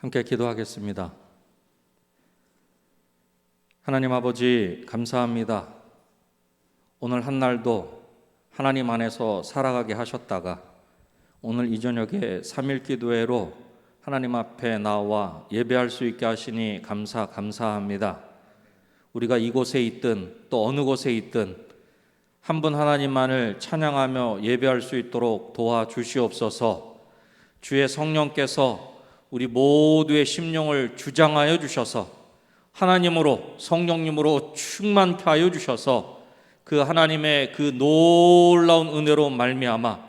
함께 기도하겠습니다. 하나님 아버지, 감사합니다. 오늘 한 날도 하나님 안에서 살아가게 하셨다가 오늘 이 저녁에 3일 기도회로 하나님 앞에 나와 예배할 수 있게 하시니 감사합니다. 우리가 이곳에 있든 또 어느 곳에 있든 한 분 하나님만을 찬양하며 예배할 수 있도록 도와주시옵소서. 주의 성령께서 우리 모두의 심령을 주장하여 주셔서 하나님으로, 성령님으로 충만케 하여 주셔서 그 하나님의 그 놀라운 은혜로 말미암아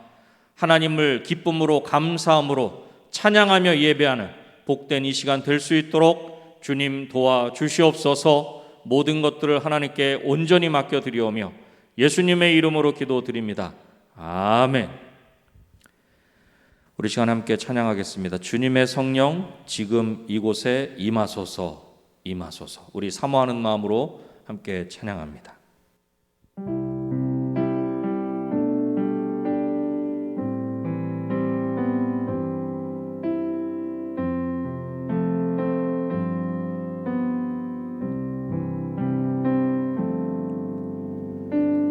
하나님을 기쁨으로, 감사함으로 찬양하며 예배하는 복된 이 시간 될 수 있도록 주님 도와주시옵소서. 모든 것들을 하나님께 온전히 맡겨드리오며 예수님의 이름으로 기도드립니다. 아멘. 우리 시간 함께 찬양하겠습니다. 주님의 성령 지금 이곳에 임하소서, 임하소서. 우리 사모하는 마음으로 함께 찬양합니다.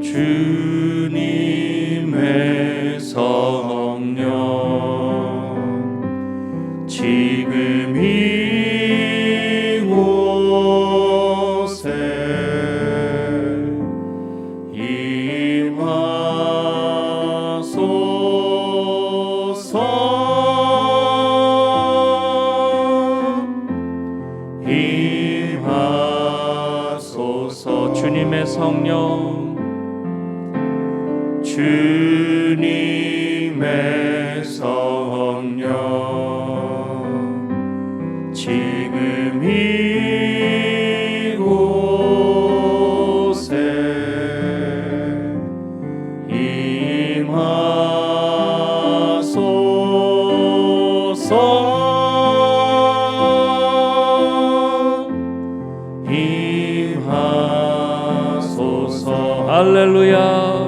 주님의 성령 지금 이곳에 임하소서. 주님의 성령, 주님의 성령 지금 이곳에 임하소서. 할렐루야.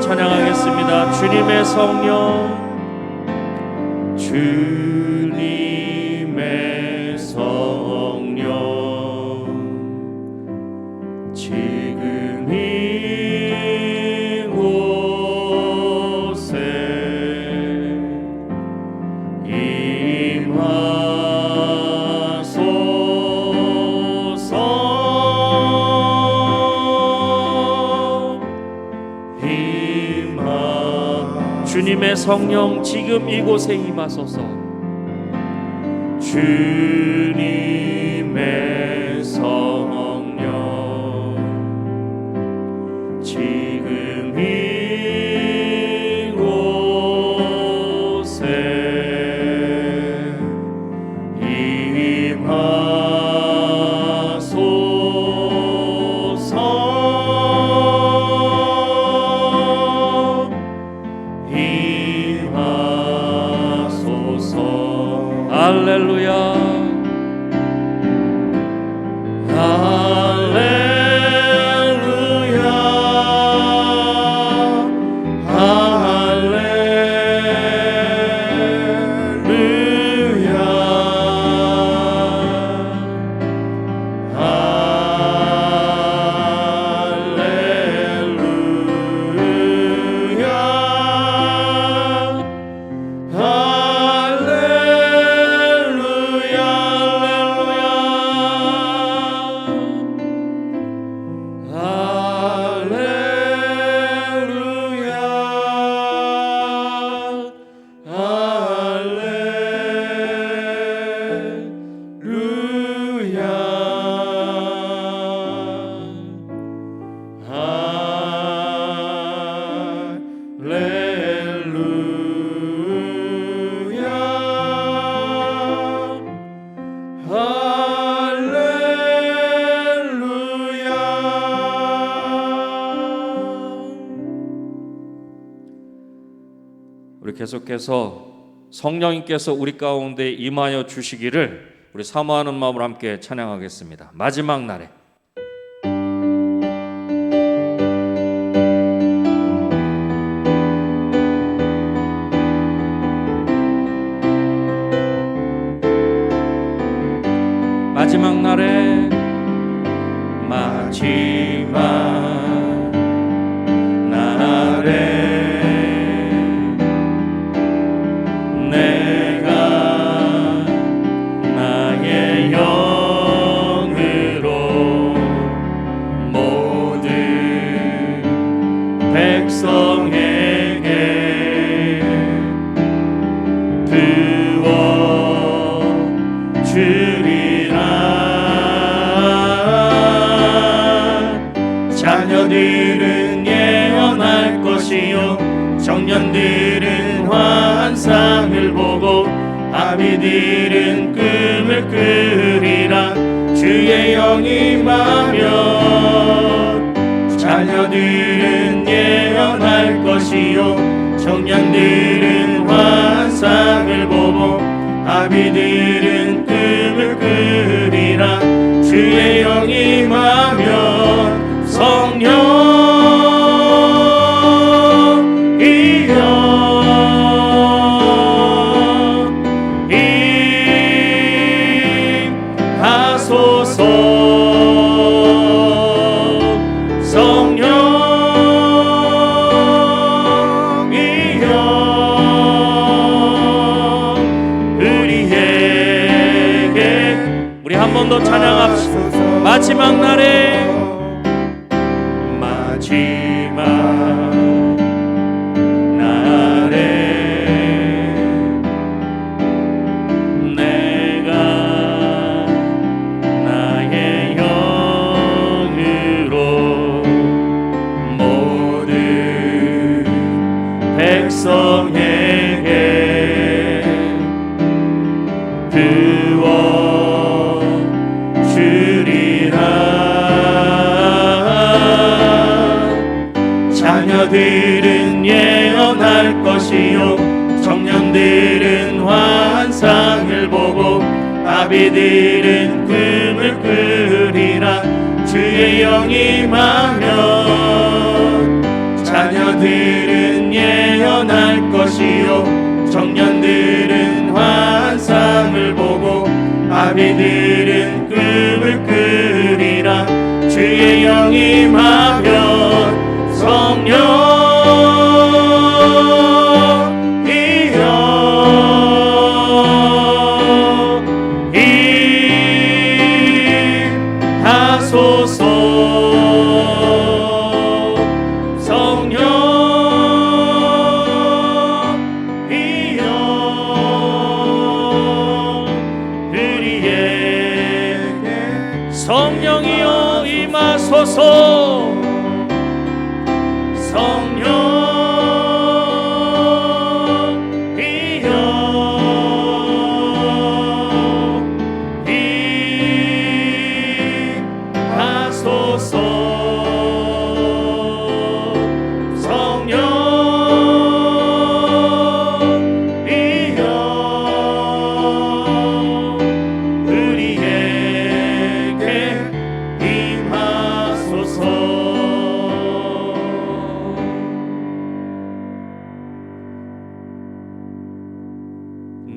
찬양하겠습니다. 주님의 성령, 주님의 성령 지금 이곳에 주님의 성령 지금 이곳에 임하소서. 주님의 성령 지금 이곳에 임하소서. 할렐루야. 계속해서 성령님께서 우리 가운데 임하여 주시기를 우리 사모하는 마음으로 함께 찬양하겠습니다. 마지막 날에. 마지막 날에 마지막 날에 내가 나의 영으로 모든 백성에게 부어 주리라. 자녀들은 예언할 것이요 청년들은 환상을 보고 아비들은 꿈을 꾸리라. 주의 영이 임하면 자녀들은 예언할 것이요 청년들은 환상을 보고 아비들은 꿈을 꾸리라. 주의 영이 임하면 성령이여 임하소서. 성령이여 우리에게 우리 한 번 더 찬양합시다. 마지막 날에 마지막 날에 내가 나의 영으로 모든 백성에게 부어 주리라. 자녀들은 예언할 것이요 청년들은 환상을 보고 아비들은 꿈을 꾸리라. 주의 영이 임하면 자녀들은 예언할 것이요 청년들은 환상을 보고 아비들은 꿈을 꾸리라. 주의 영이 임하면 성령이여 임하소서. 성령이여 우리에게 성령이여 임하소서. 성령이여 임하소서. 성령이여 우리에게 임하소서.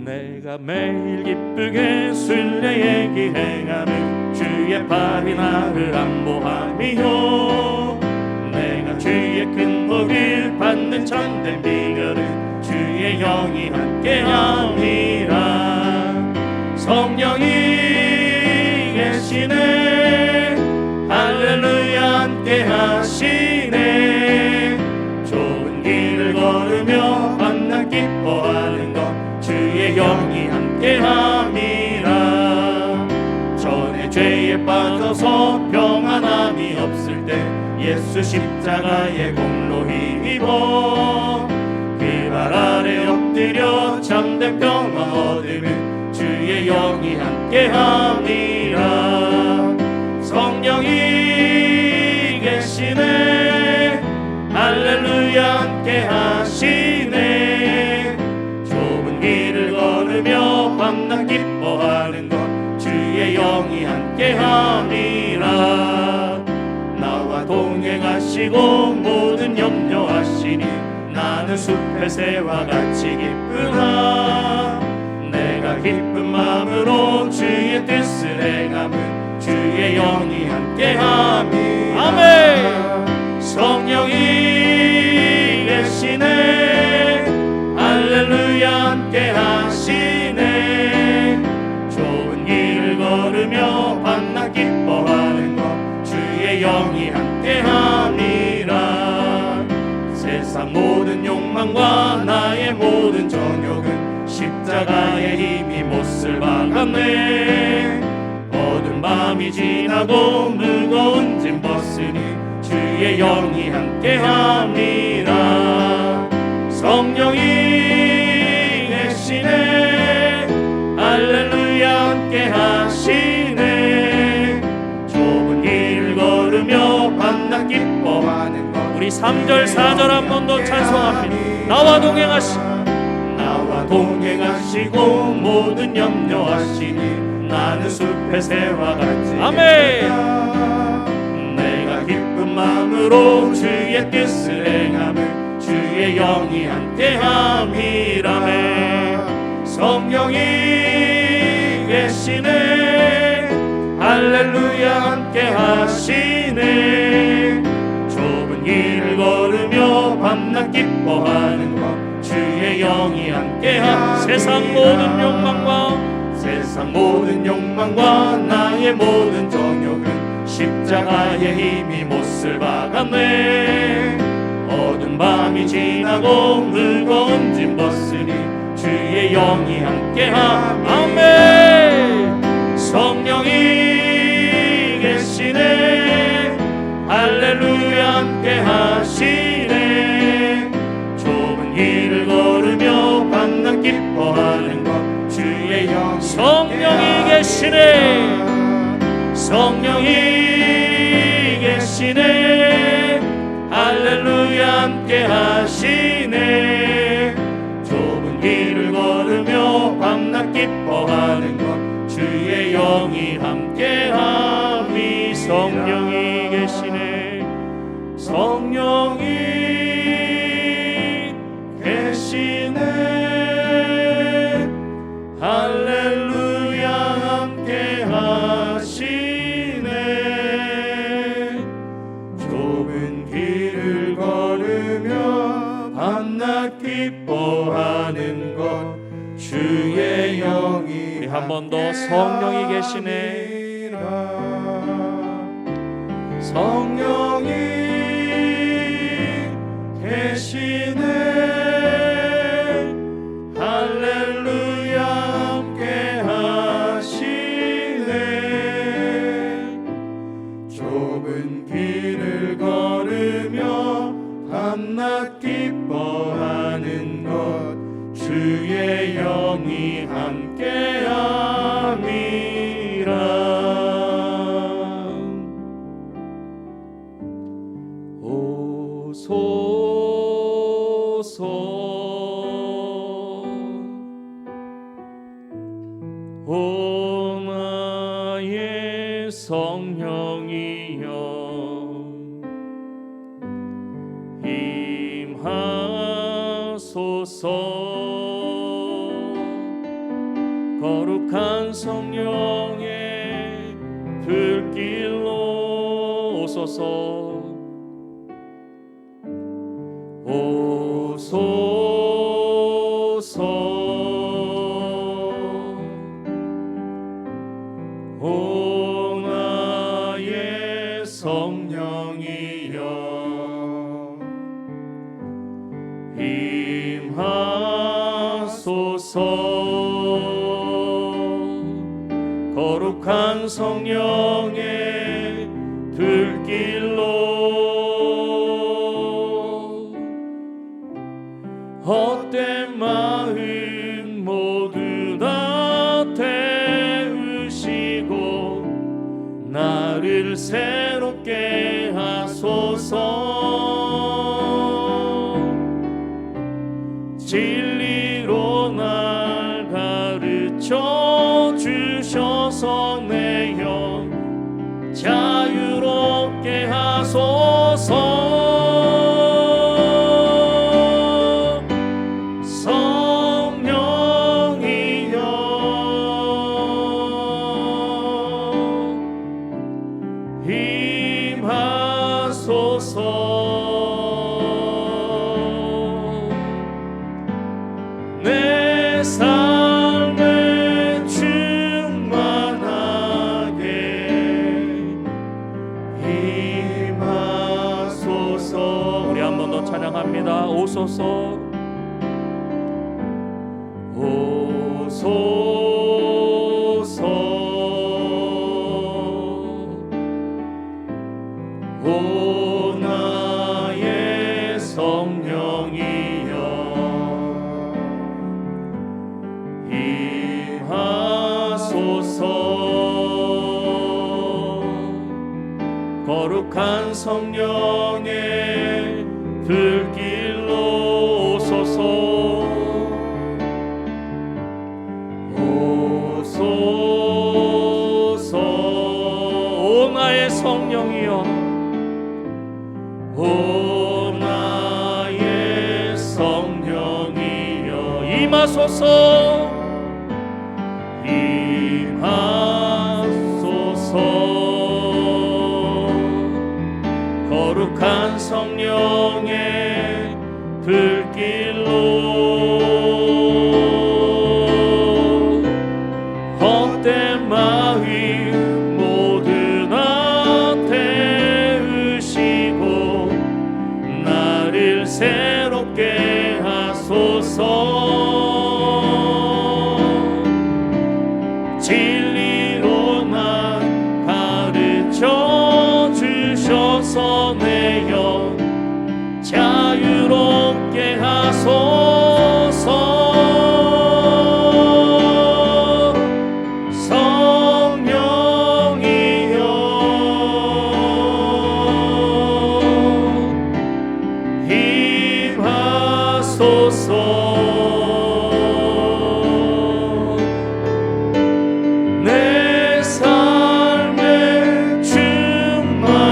내가 매일 기쁘게 순례의 기행하는 주의 발이 나를 안보함이요. 내가 주의 큰 복을 받는 참된 비결은 주의 영이 함께함이라. 성령이 계시네 할렐루야 함께하시네. 좋은 길을 걸으며 만나 기뻐하는 것 주의 영이 함께함이라. 전에 죄에 빠져서 평안함이 없을 때 예수 십자가의 공로 힘입어 그 발 아래 엎드려 참된 평화 얻으면 주의 영이 함께함이라. 성령이 계시네 할렐루야 함께하시네. 걸으며 밤낮 기뻐하는 것 주의 영이 함께함이라. 나와 동행하시고 모든 염려하시니 나는 숲의 새와 같이 기쁘나. 내가 기쁜 마음으로 주의 뜻을 행함은 주의 영이 함께함이라. 아멘. 성령이 계시네. 할렐루야 함께하시네. 좋은 길을 걸으며 밤낮 기뻐하는 것 주의 영이 함께함이라. 세상 모든 욕망과 나의 모든 정욕은 십자가의 힘이 못을 박았네. 어두운 밤이 지나고 무거운 짐 벗으니 주의 영이 함께함이라. 성령이 계시네. 할렐루야 함께하시네. 좁은 길을 걸으며 밤낮 기뻐하는 것 우리 3절 4절 한 번 더 찬송합니다. 나와 동행하시고 모든 염려하시니 나는 숲의 새와 같이 아멘. 내가 기쁜 마음으로 주의 뜻을 행함은 주의 영이 함께함이라네. 성령이 계시네. 할렐루야 함께하시네. 좁은 길을 걸으며 밤낮 기뻐하는 것 주의 영이 함께하. 세상 모든 욕망과 나의 모든 정욕은 십자가의 힘이 못을 박았네. 어두운 밤이 지나고 무거운 짐 벗으니 주의 영이 함께하. 아멘. 성령이 계시네. 할렐루야 함께하시네. 좁은 길을 걸으며 밤낮 기뻐하는 것 주의 영. 성령이 계시네. 성령이 계시네. 할렐루야 함께하시네. 좁은 길을 걸으며 밤낮 기뻐하는 것 주의 영이 함께함이. 성령이 계시네. 성령이 계시네. 할렐루야 함께하시네. 좁은 길을 걸으며 밤낮 기뻐하는 것 주의 영이 한 번 더 성령이 계시네. 성령이 계시네. 할렐루야 함께하시네. 좁은 길을 걸으며 밤낮 기뻐하는 것 주의 영이 함께함이라. 오소서 오 나의 성령이여 임하소서. 거룩한 성령의 불길로 오소서. 오소서 오 나의 성령이여 임하소서. 거룩한 성령의 불길로 헛된 마음 모두 다 태우시고 나를 새롭게 하소서. 진리로 날 가르쳐 주셔서 내 영 자유롭게 하소서. 내 삶에 충만하게 임하소서. 우리 한 번 더 찬양합니다. 오소서 오소서 오 나의 성령이여 임하소서. 거룩한 성령의 불길로 오소서. 오소서 오 나의 성령이여 오 나의 성령이여 임하소서. 임하소서. 거룩한 성령의 불길로 헛된 마음 모두 다 태우시고 나를 새롭게 하소서. 진리로 난 가르쳐 주셔서 내 영 자유롭게 하소서. 성령이여 임하소서. 내 삶에 충만하게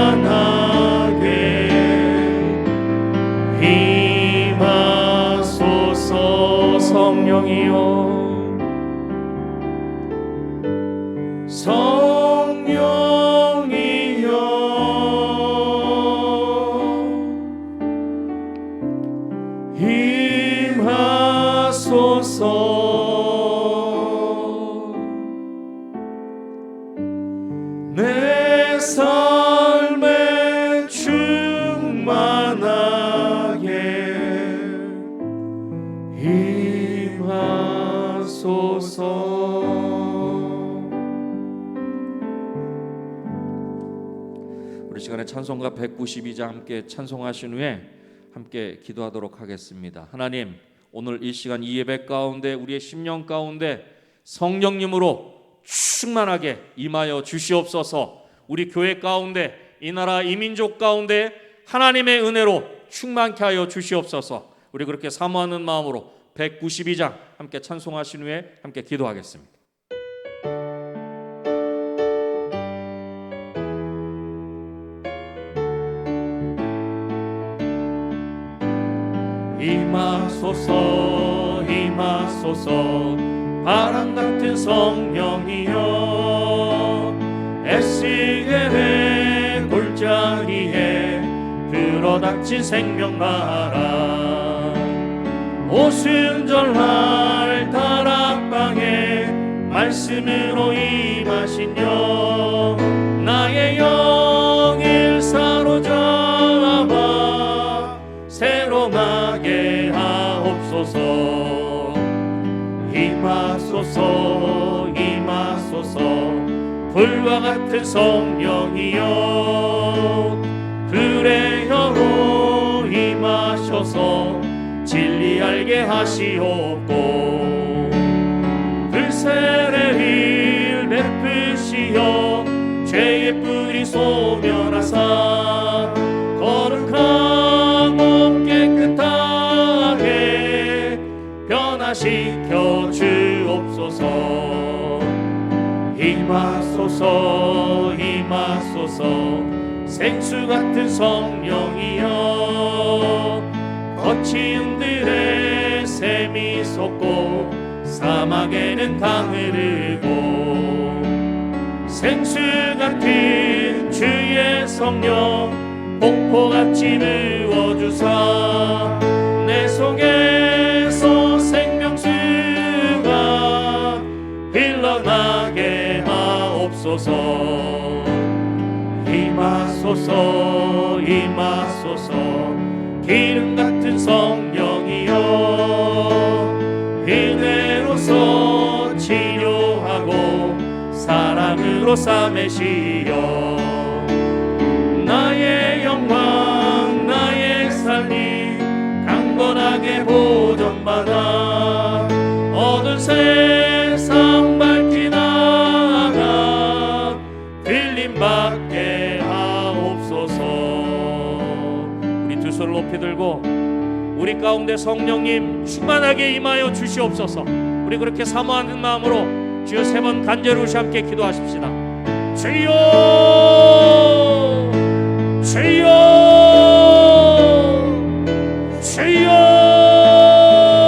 임하소서. 성령이여 성령이여 임하소서. 내 삶에 충만하게 임하소서. 우리 시간에 찬송가 192장 함께 찬송하신 후에 함께 기도하도록 하겠습니다. 하나님, 오늘 이 시간 이 예배 가운데 우리의 심령 가운데 성령님으로 충만하게 임하여 주시옵소서. 우리 교회 가운데 이 나라 이 민족 가운데 하나님의 은혜로 충만케 하여 주시옵소서. 우리 그렇게 사모하는 마음으로 192장 함께 찬송하신 후에 함께 기도하겠습니다. 임하소서 임하소서 바람 같은 성령이여 에스겔의 골짜기에 들어닥친 생명바람 오순절날 다락방에 말씀으로 임하시며 나의 영을 사로잡아 새로나게 하옵소서. 임하소서 임하소서 불과 같은 성령이여 불의 혀로 임하셔서 진리 알게 하시옵고 불세례를 베푸시어 죄의 뿌리 소멸하사 거룩한 몸 깨끗하게 변화시켜 주옵소서. 주시옵소서. 임하소서 임하소서 생수 같은 성령이여 거친 들에 샘이 솟고 사막에는 강을 흐르고 생수 같은 주의 성령 폭포같이 부어주사 내 속에서 생명수가 흘러나게 하옵소서. 임하소서 임하소서 기름 같은 성령이여 은혜로서 치료하고 사랑으로 싸매시어 나의 영광 나의 삶이 강건하게 보존받아 어두운 세상 밝히 나아가 들림받게 하옵소서. 우리 두 손을 높이 들고 우리 가운데 성령님 충만하게 임하여 주시옵소서. 우리 그렇게 사모하는 마음으로 주여 세 번 간절히 함께 기도하십시다. 주여 주여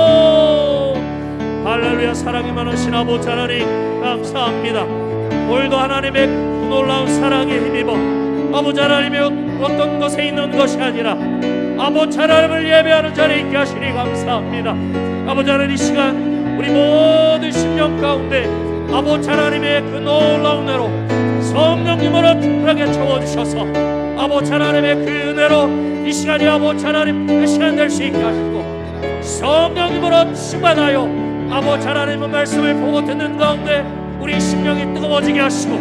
주여. 할렐루야. 사랑이 많으신 아버지 하나님 감사합니다. 오늘도 하나님의 놀라운 사랑에 힘입어 아버지 하나님의 어떤 것에 있는 것이 아니라 아버지 하나님을 예배하는 자리에 있게 하시니 감사합니다. 아버지 하나님 이 시간 우리 모든 심령 가운데 아버지 하나님의 그 놀라운 은혜로 성령님으로 특별하게 채워주셔서 아버지 하나님의 그 은혜로 이 시간이 아버지 하나님 그 시간 될 수 있게 하시고 성령님으로 충만하여 아버지 하나님의 말씀을 보고 듣는 가운데 우리 심령이 뜨거워지게 하시고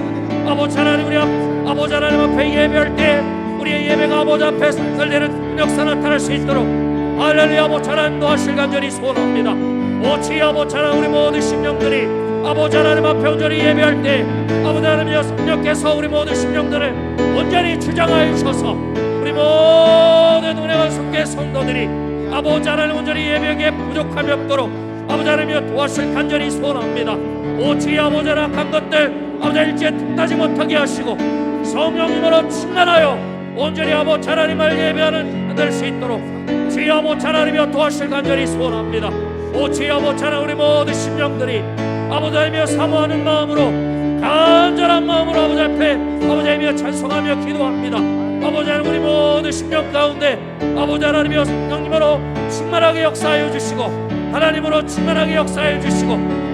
아버지 하나님 우리 아버지 하나님 앞에 예배할 때 우리의 예배가 아버지 앞에 설되는 역사 나타날 수 있도록 할렐루야. 아버지 하나님 도와주실 간절히 소원합니다. 오치 아버지 하나님 우리 모든 심령들이 아버지 하나님 앞에 온전히 예배할 때 아버지 하나님 성령께서 우리 모든 심령들을 온전히 주장하여 주셔서 우리 모든 은혜와 속의 성도들이 아버지 하나님 온전히 예배에 부족함이 없도록 아버지 하나님 도와주실 간절히 소원합니다. 오치 아버지 하나님 한 것들 아버지 일제 틈나지 못하게 하시고 성령님으로 충만하여 온전히 아버지 하나님을 예배하는 될 수 있도록 주여 아버지 하나님이여 도와주실 간절히 소원합니다. 오주여 아버지 하나님 우리 모든 심령들이 아버지 하나님이여 사모하는 마음으로 간절한 마음으로 아버지 앞에 아버지 하나님이여 찬송하며 기도합니다. 아버지 하나님 우리 모든 심령 가운데 아버지 하나님이여 성령님으로 충만하게 역사하여 주시고 하나님으로 충만하게 역사하여 주시고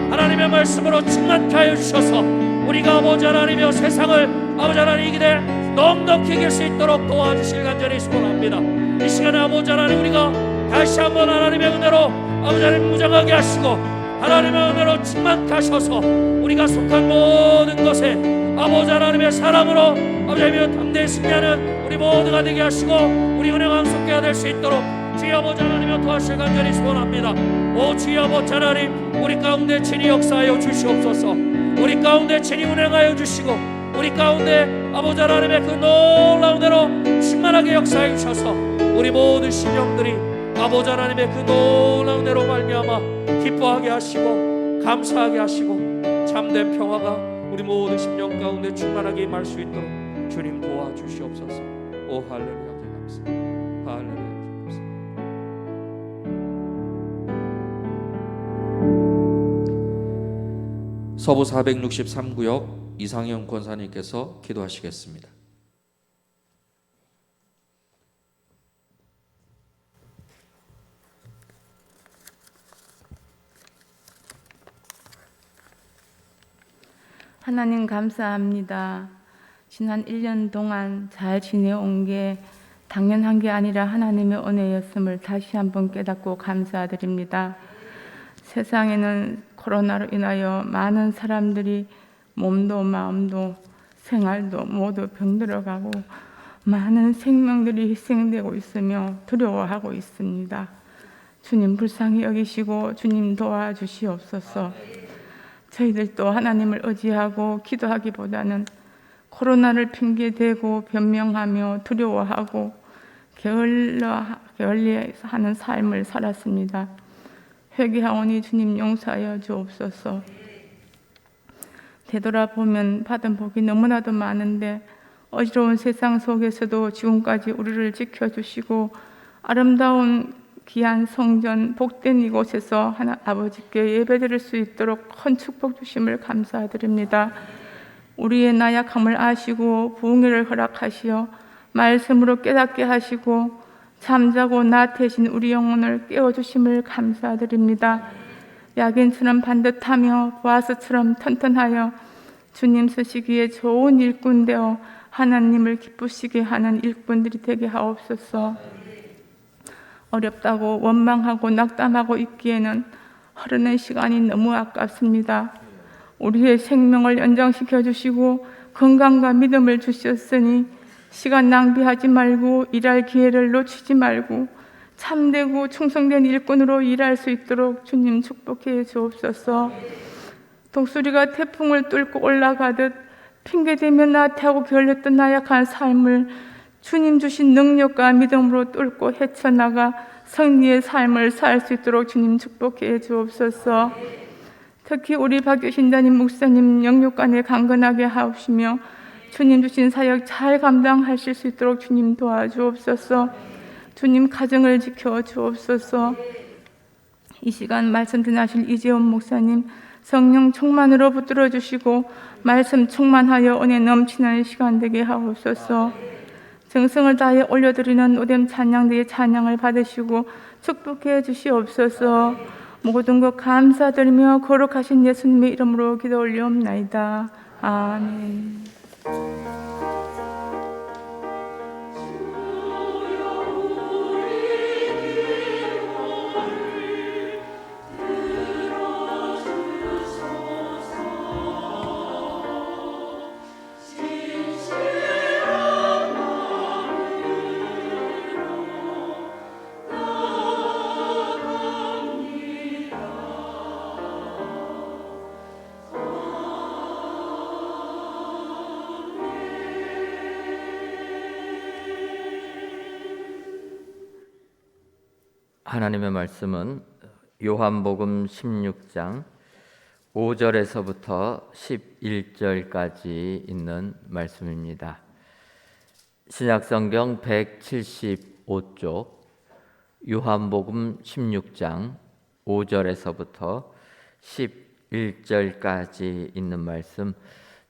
하나님의 말씀으로 충만케 하여 주셔서 우리가 아버지 하나님이여 세상을 아버지 하나님 이기되 넉넉히 이길 수 있도록 도와주실 간절히 소원합니다. 이 시간에 아버지 하나님 우리가 다시 한번 하나님의 은혜로 아버지 하나님 무장하게 하시고 하나님의 은혜로 충만케 하셔서 우리가 속한 모든 것에 아버지 하나님의 사랑으로 아버지 하나님의 담대히 승리하는 우리 모두가 되게 하시고 우리 은혜 강속케 될 수 있도록 주여 아버지 하나님의 도와주실 간절히 소원합니다. 오 주여 아버지 하나님 우리 가운데 친히 역사하여 주시옵소서. 우리 가운데 친히 운행하여 주시고 우리 가운데 아버지 하나님의 그 놀라운 대로 충만하게 역사해 주셔서 우리 모든 심령들이 아버지 하나님의 그 놀라운 대로 말미암아 기뻐하게 하시고 감사하게 하시고 참된 평화가 우리 모든 심령 가운데 충만하게 임할 수 있도록 주님 도와주시옵소서. 오 할렐루야 감사합니다. 할렐루야 감사합니다. 서부 463구역 이상영 권사님께서 기도하시겠습니다. 하나님 감사합니다. 지난 1년 동안 잘 지내온 게 당연한 게 아니라 하나님의 은혜였음을 다시 한번 깨닫고 감사드립니다. 세상에는 코로나로 인하여 많은 사람들이 몸도 마음도 생활도 모두 병들어가고 많은 생명들이 희생되고 있으며 두려워하고 있습니다. 주님 불쌍히 여기시고 주님 도와주시옵소서. 저희들도 하나님을 의지하고 기도하기보다는 코로나를 핑계대고 변명하며 두려워하고 게을리하는 삶을 살았습니다. 회개하오니 주님 용서하여 주옵소서. 되돌아보면 받은 복이 너무나도 많은데 어지러운 세상 속에서도 지금까지 우리를 지켜주시고 아름다운 귀한 성전 복된 이곳에서 아버지께 예배드릴 수 있도록 큰 축복 주심을 감사드립니다. 우리의 나약함을 아시고 부흥회를 허락하시어 말씀으로 깨닫게 하시고 잠자고 나태해진 우리 영혼을 깨워주심을 감사드립니다. 야긴처럼 반듯하며 보아스처럼 튼튼하여 주님 쓰시기에 좋은 일꾼 되어 하나님을 기쁘시게 하는 일꾼들이 되게 하옵소서. 어렵다고 원망하고 낙담하고 있기에는 흐르는 시간이 너무 아깝습니다. 우리의 생명을 연장시켜 주시고 건강과 믿음을 주셨으니 시간 낭비하지 말고 일할 기회를 놓치지 말고 참되고 충성된 일꾼으로 일할 수 있도록 주님 축복해 주옵소서. 독수리가 태풍을 뚫고 올라가듯 핑계대며 나태하고 게을렀던 나약한 삶을 주님 주신 능력과 믿음으로 뚫고 헤쳐나가 승리의 삶을 살 수 있도록 주님 축복해 주옵소서. 특히 우리 박유신자님 목사님 영육간에 강건하게 하옵시며 주님 주신 사역 잘 감당하실 수 있도록 주님 도와주옵소서. 주님 가정을 지켜 주옵소서. 이 시간 말씀 전하실 이재원 목사님 성령 충만으로 붙들어 주시고 말씀 충만하여 은혜 넘치는 시간 되게 하옵소서. 정성을 다해 올려드리는 오뎀 찬양대의 찬양을 받으시고 축복해 주시옵소서. 모든 것 감사드리며 거룩하신 예수님의 이름으로 기도 올리옵나이다. 아멘. 하나님의 말씀은 요한복음 16장 5절에서부터 11절까지 있는 말씀입니다. 신약성경 175쪽 요한복음 16장 5절에서부터 11절까지 있는 말씀,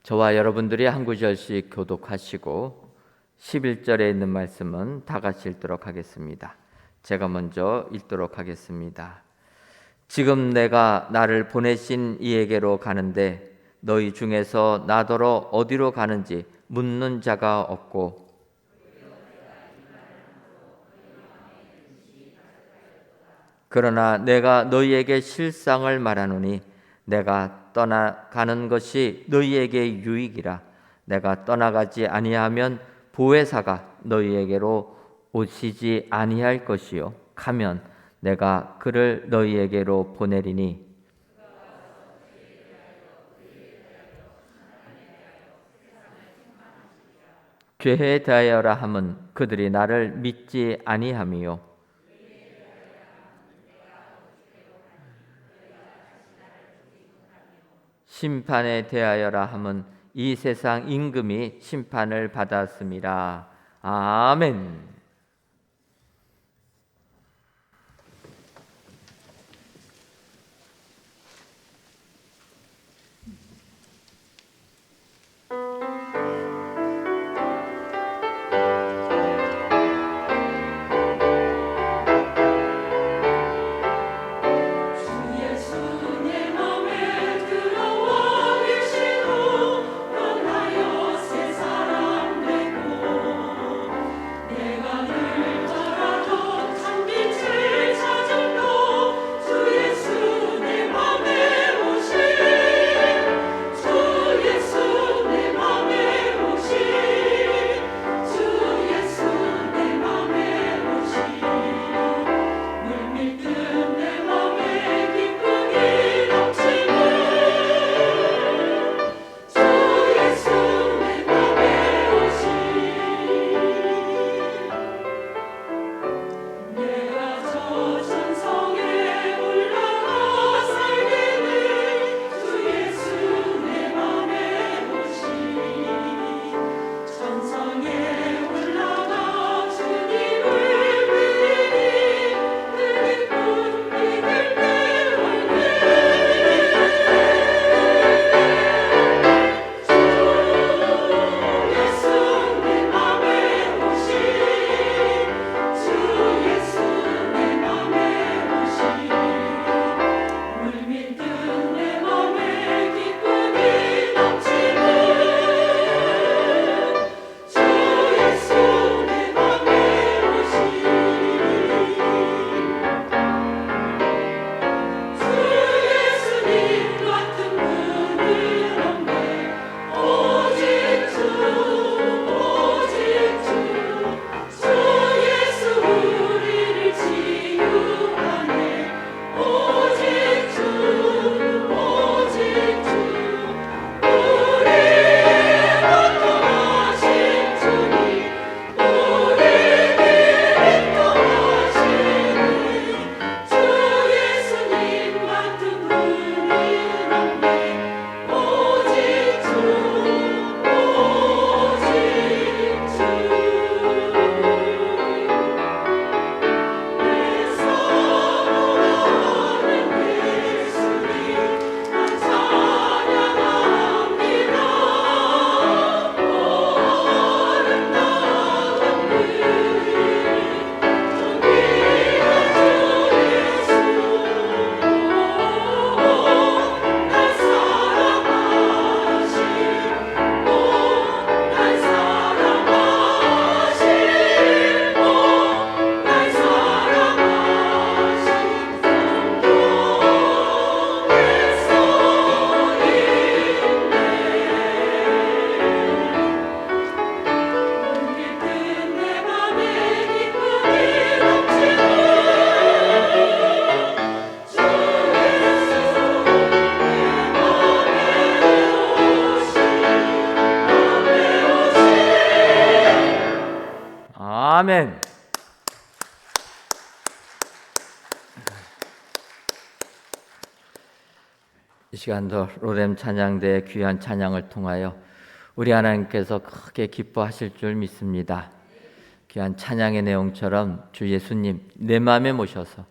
저와 여러분들이 한 구절씩 교독하시고 11절에 있는 말씀은 다 같이 읽도록 하겠습니다. 제가 먼저 읽도록 하겠습니다. 지금 내가 나를 보내신 이에게로 가는데 너희 중에서 나더러 어디로 가는지 묻는 자가 없고 그러나 내가 너희에게 실상을 말하노니 내가 떠나가는 것이 너희에게 유익이라. 내가 떠나가지 아니하면 보혜사가 너희에게로 오시지 아니할 것이요 가면 내가 그를 너희에게로 보내리니 죄에 대하여라 함은 그들이 나를 믿지 아니함이요 심판에 대하여라 함은 이 세상 임금이 심판을 받았음이라. 아멘. 내가 아멘. 이 시간도 로렘 찬양대의 귀한 찬양을 통하여 우리 하나님께서 크게 기뻐하실 줄 믿습니다. 귀한 찬양의 내용처럼 주 예수님 내 마음에 모셔서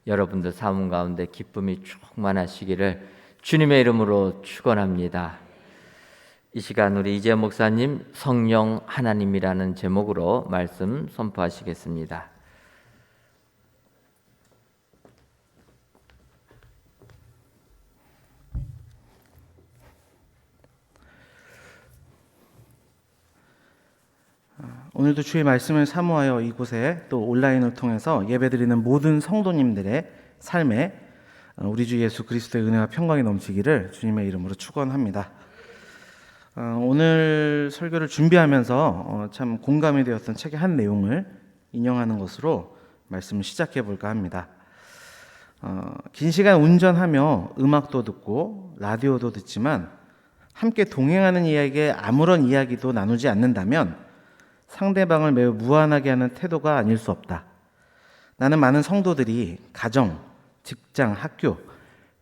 여러분들 삶 가운데 기쁨이 충만하시기를 주님의 이름으로 축원합니다. 이 시간 우리 이재 목사님 성령 하나님이라는 제목으로 말씀 선포하시겠습니다. 오늘도 주의 말씀을 사모하여 이곳에 또 온라인을 통해서 예배드리는 모든 성도님들의 삶에 우리 주 예수 그리스도의 은혜와 평강이 넘치기를 주님의 이름으로 축원합니다. 오늘 설교를 준비하면서 참 공감이 되었던 책의 한 내용을 인용하는 것으로 말씀을 시작해 볼까 합니다. 긴 시간 운전하며 음악도 듣고 라디오도 듣지만 함께 동행하는 이에게 아무런 이야기도 나누지 않는다면 상대방을 매우 무안하게 하는 태도가 아닐 수 없다. 나는 많은 성도들이 가정, 직장, 학교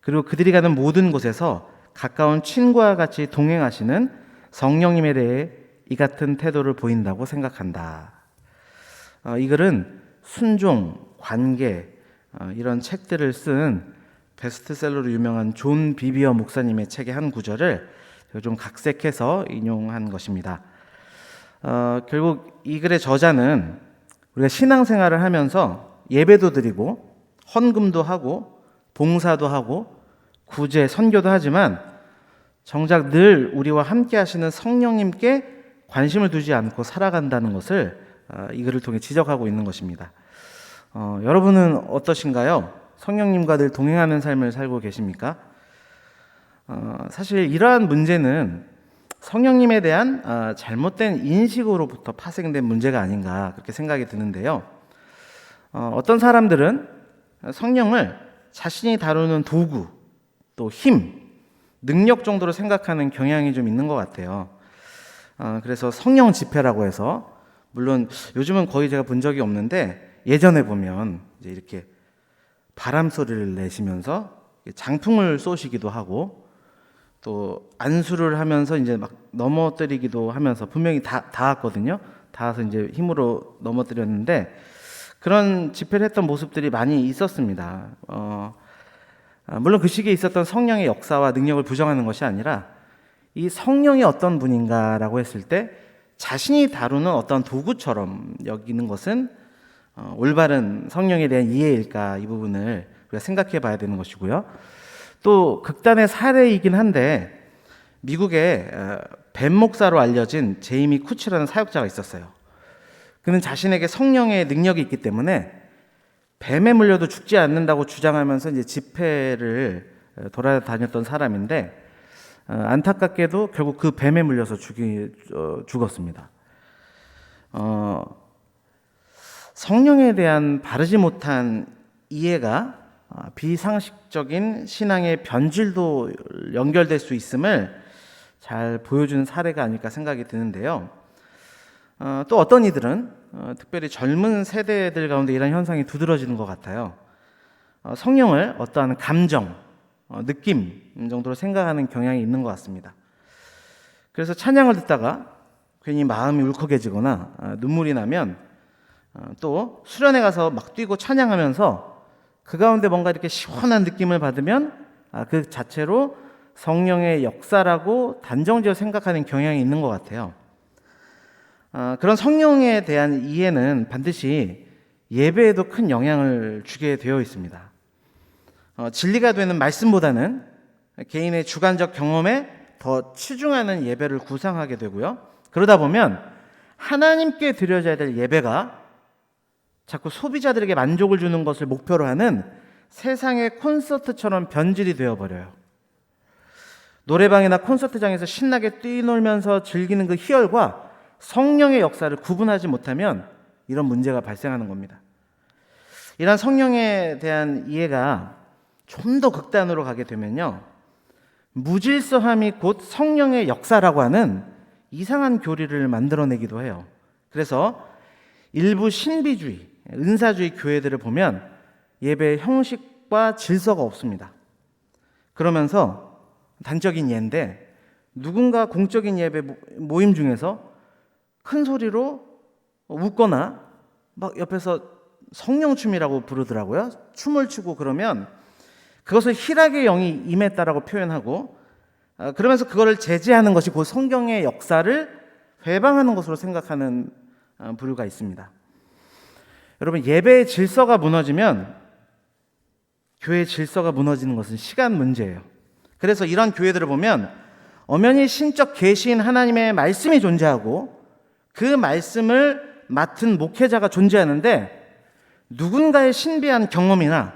그리고 그들이 가는 모든 곳에서 가까운 친구와 같이 동행하시는 성령님에 대해 이 같은 태도를 보인다고 생각한다. 이 글은 순종, 관계 이런 책들을 쓴 베스트셀러로 유명한 존 비비어 목사님의 책의 한 구절을 좀 각색해서 인용한 것입니다. 결국 이 글의 저자는 우리가 신앙생활을 하면서 예배도 드리고 헌금도 하고 봉사도 하고 구제, 선교도 하지만 정작 늘 우리와 함께 하시는 성령님께 관심을 두지 않고 살아간다는 것을 이 글을 통해 지적하고 있는 것입니다. 여러분은 어떠신가요? 성령님과 늘 동행하는 삶을 살고 계십니까? 사실 이러한 문제는 성령님에 대한 잘못된 인식으로부터 파생된 문제가 아닌가 그렇게 생각이 드는데요. 어떤 사람들은 성령을 자신이 다루는 도구, 또 힘, 능력 정도로 생각하는 경향이 좀 있는 것 같아요. 그래서 성령 집회라고 해서 물론 요즘은 거의 제가 본 적이 없는데 예전에 보면 이제 이렇게 바람 소리를 내시면서 장풍을 쏘시기도 하고 또 안수를 하면서 이제 막 넘어뜨리기도 하면서 분명히 닿았거든요. 닿아서 이제 힘으로 넘어뜨렸는데 그런 집회를 했던 모습들이 많이 있었습니다. 물론 그 시기에 있었던 성령의 역사와 능력을 부정하는 것이 아니라 이 성령이 어떤 분인가라고 했을 때 자신이 다루는 어떤 도구처럼 여기는 것은 올바른 성령에 대한 이해일까 이 부분을 우리가 생각해 봐야 되는 것이고요. 또 극단의 사례이긴 한데 미국에 뱀 목사로 알려진 제이미 쿠치라는 사역자가 있었어요. 그는 자신에게 성령의 능력이 있기 때문에 뱀에 물려도 죽지 않는다고 주장하면서 이제 집회를 돌아다녔던 사람인데 안타깝게도 결국 그 뱀에 물려서 죽었습니다. 성령에 대한 바르지 못한 이해가 비상식적인 신앙의 변질도 연결될 수 있음을 잘 보여주는 사례가 아닐까 생각이 드는데요. 또 어떤 이들은 특별히 젊은 세대들 가운데 이런 현상이 두드러지는 것 같아요. 성령을 어떠한 감정, 느낌 정도로 생각하는 경향이 있는 것 같습니다. 그래서 찬양을 듣다가 괜히 마음이 울컥해지거나 눈물이 나면 또 수련회 가서 막 뛰고 찬양하면서 그 가운데 뭔가 이렇게 시원한 느낌을 받으면 그 자체로 성령의 역사라고 단정지어 생각하는 경향이 있는 것 같아요. 그런 성령에 대한 이해는 반드시 예배에도 큰 영향을 주게 되어 있습니다. 진리가 되는 말씀보다는 개인의 주관적 경험에 더 치중하는 예배를 구상하게 되고요. 그러다 보면 하나님께 드려져야 될 예배가 자꾸 소비자들에게 만족을 주는 것을 목표로 하는 세상의 콘서트처럼 변질이 되어버려요. 노래방이나 콘서트장에서 신나게 뛰놀면서 즐기는 그 희열과 성령의 역사를 구분하지 못하면 이런 문제가 발생하는 겁니다. 이러한 성령에 대한 이해가 좀 더 극단으로 가게 되면요, 무질서함이 곧 성령의 역사라고 하는 이상한 교리를 만들어내기도 해요. 그래서 일부 신비주의, 은사주의 교회들을 보면 예배의 형식과 질서가 없습니다. 그러면서 단적인 예인데 누군가 공적인 예배 모임 중에서 큰 소리로 웃거나 막 옆에서 성령춤이라고 부르더라고요. 춤을 추고 그러면 그것을 희락의 영이 임했다라고 표현하고 그러면서 그거를 제지하는 것이 곧 성경의 역사를 회방하는 것으로 생각하는 부류가 있습니다. 여러분, 예배의 질서가 무너지면 교회의 질서가 무너지는 것은 시간 문제예요. 그래서 이런 교회들을 보면 엄연히 신적 계시인 하나님의 말씀이 존재하고 그 말씀을 맡은 목회자가 존재하는데 누군가의 신비한 경험이나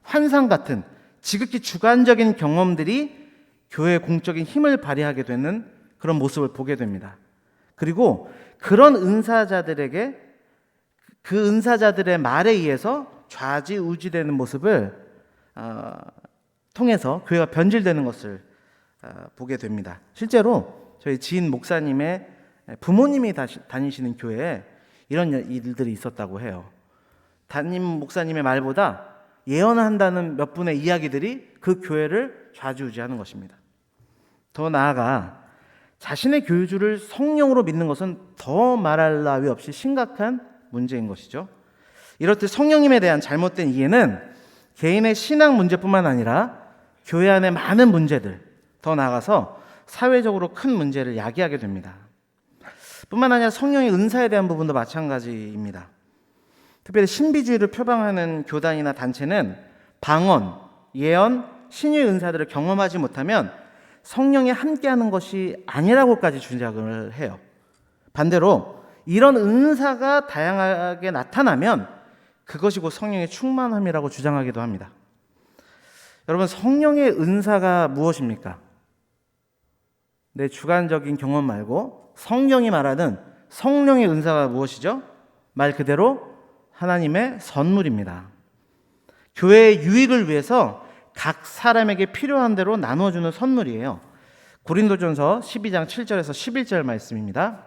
환상 같은 지극히 주관적인 경험들이 교회의 공적인 힘을 발휘하게 되는 그런 모습을 보게 됩니다. 그리고 그런 은사자들에게 그 은사자들의 말에 의해서 좌지우지되는 모습을 통해서 교회가 변질되는 것을 보게 됩니다. 실제로 저희 지인 목사님의 부모님이 다니시는 교회에 이런 일들이 있었다고 해요. 담임 목사님의 말보다 예언한다는 몇 분의 이야기들이 그 교회를 좌지우지하는 것입니다. 더 나아가 자신의 교주를 성령으로 믿는 것은 더 말할 나위 없이 심각한 문제인 것이죠. 이렇듯 성령님에 대한 잘못된 이해는 개인의 신앙 문제뿐만 아니라 교회 안의 많은 문제들, 더 나아가서 사회적으로 큰 문제를 야기하게 됩니다. 뿐만 아니라 성령의 은사에 대한 부분도 마찬가지입니다. 특별히 신비주의를 표방하는 교단이나 단체는 방언, 예언, 신유의 은사들을 경험하지 못하면 성령이 함께하는 것이 아니라고까지 주장을 해요. 반대로 이런 은사가 다양하게 나타나면 그것이 곧 성령의 충만함이라고 주장하기도 합니다. 여러분, 성령의 은사가 무엇입니까? 내 주관적인 경험 말고 성령이 말하는 성령의 은사가 무엇이죠? 말 그대로 하나님의 선물입니다. 교회의 유익을 위해서 각 사람에게 필요한 대로 나눠주는 선물이에요. 고린도전서 12장 7절에서 11절 말씀입니다.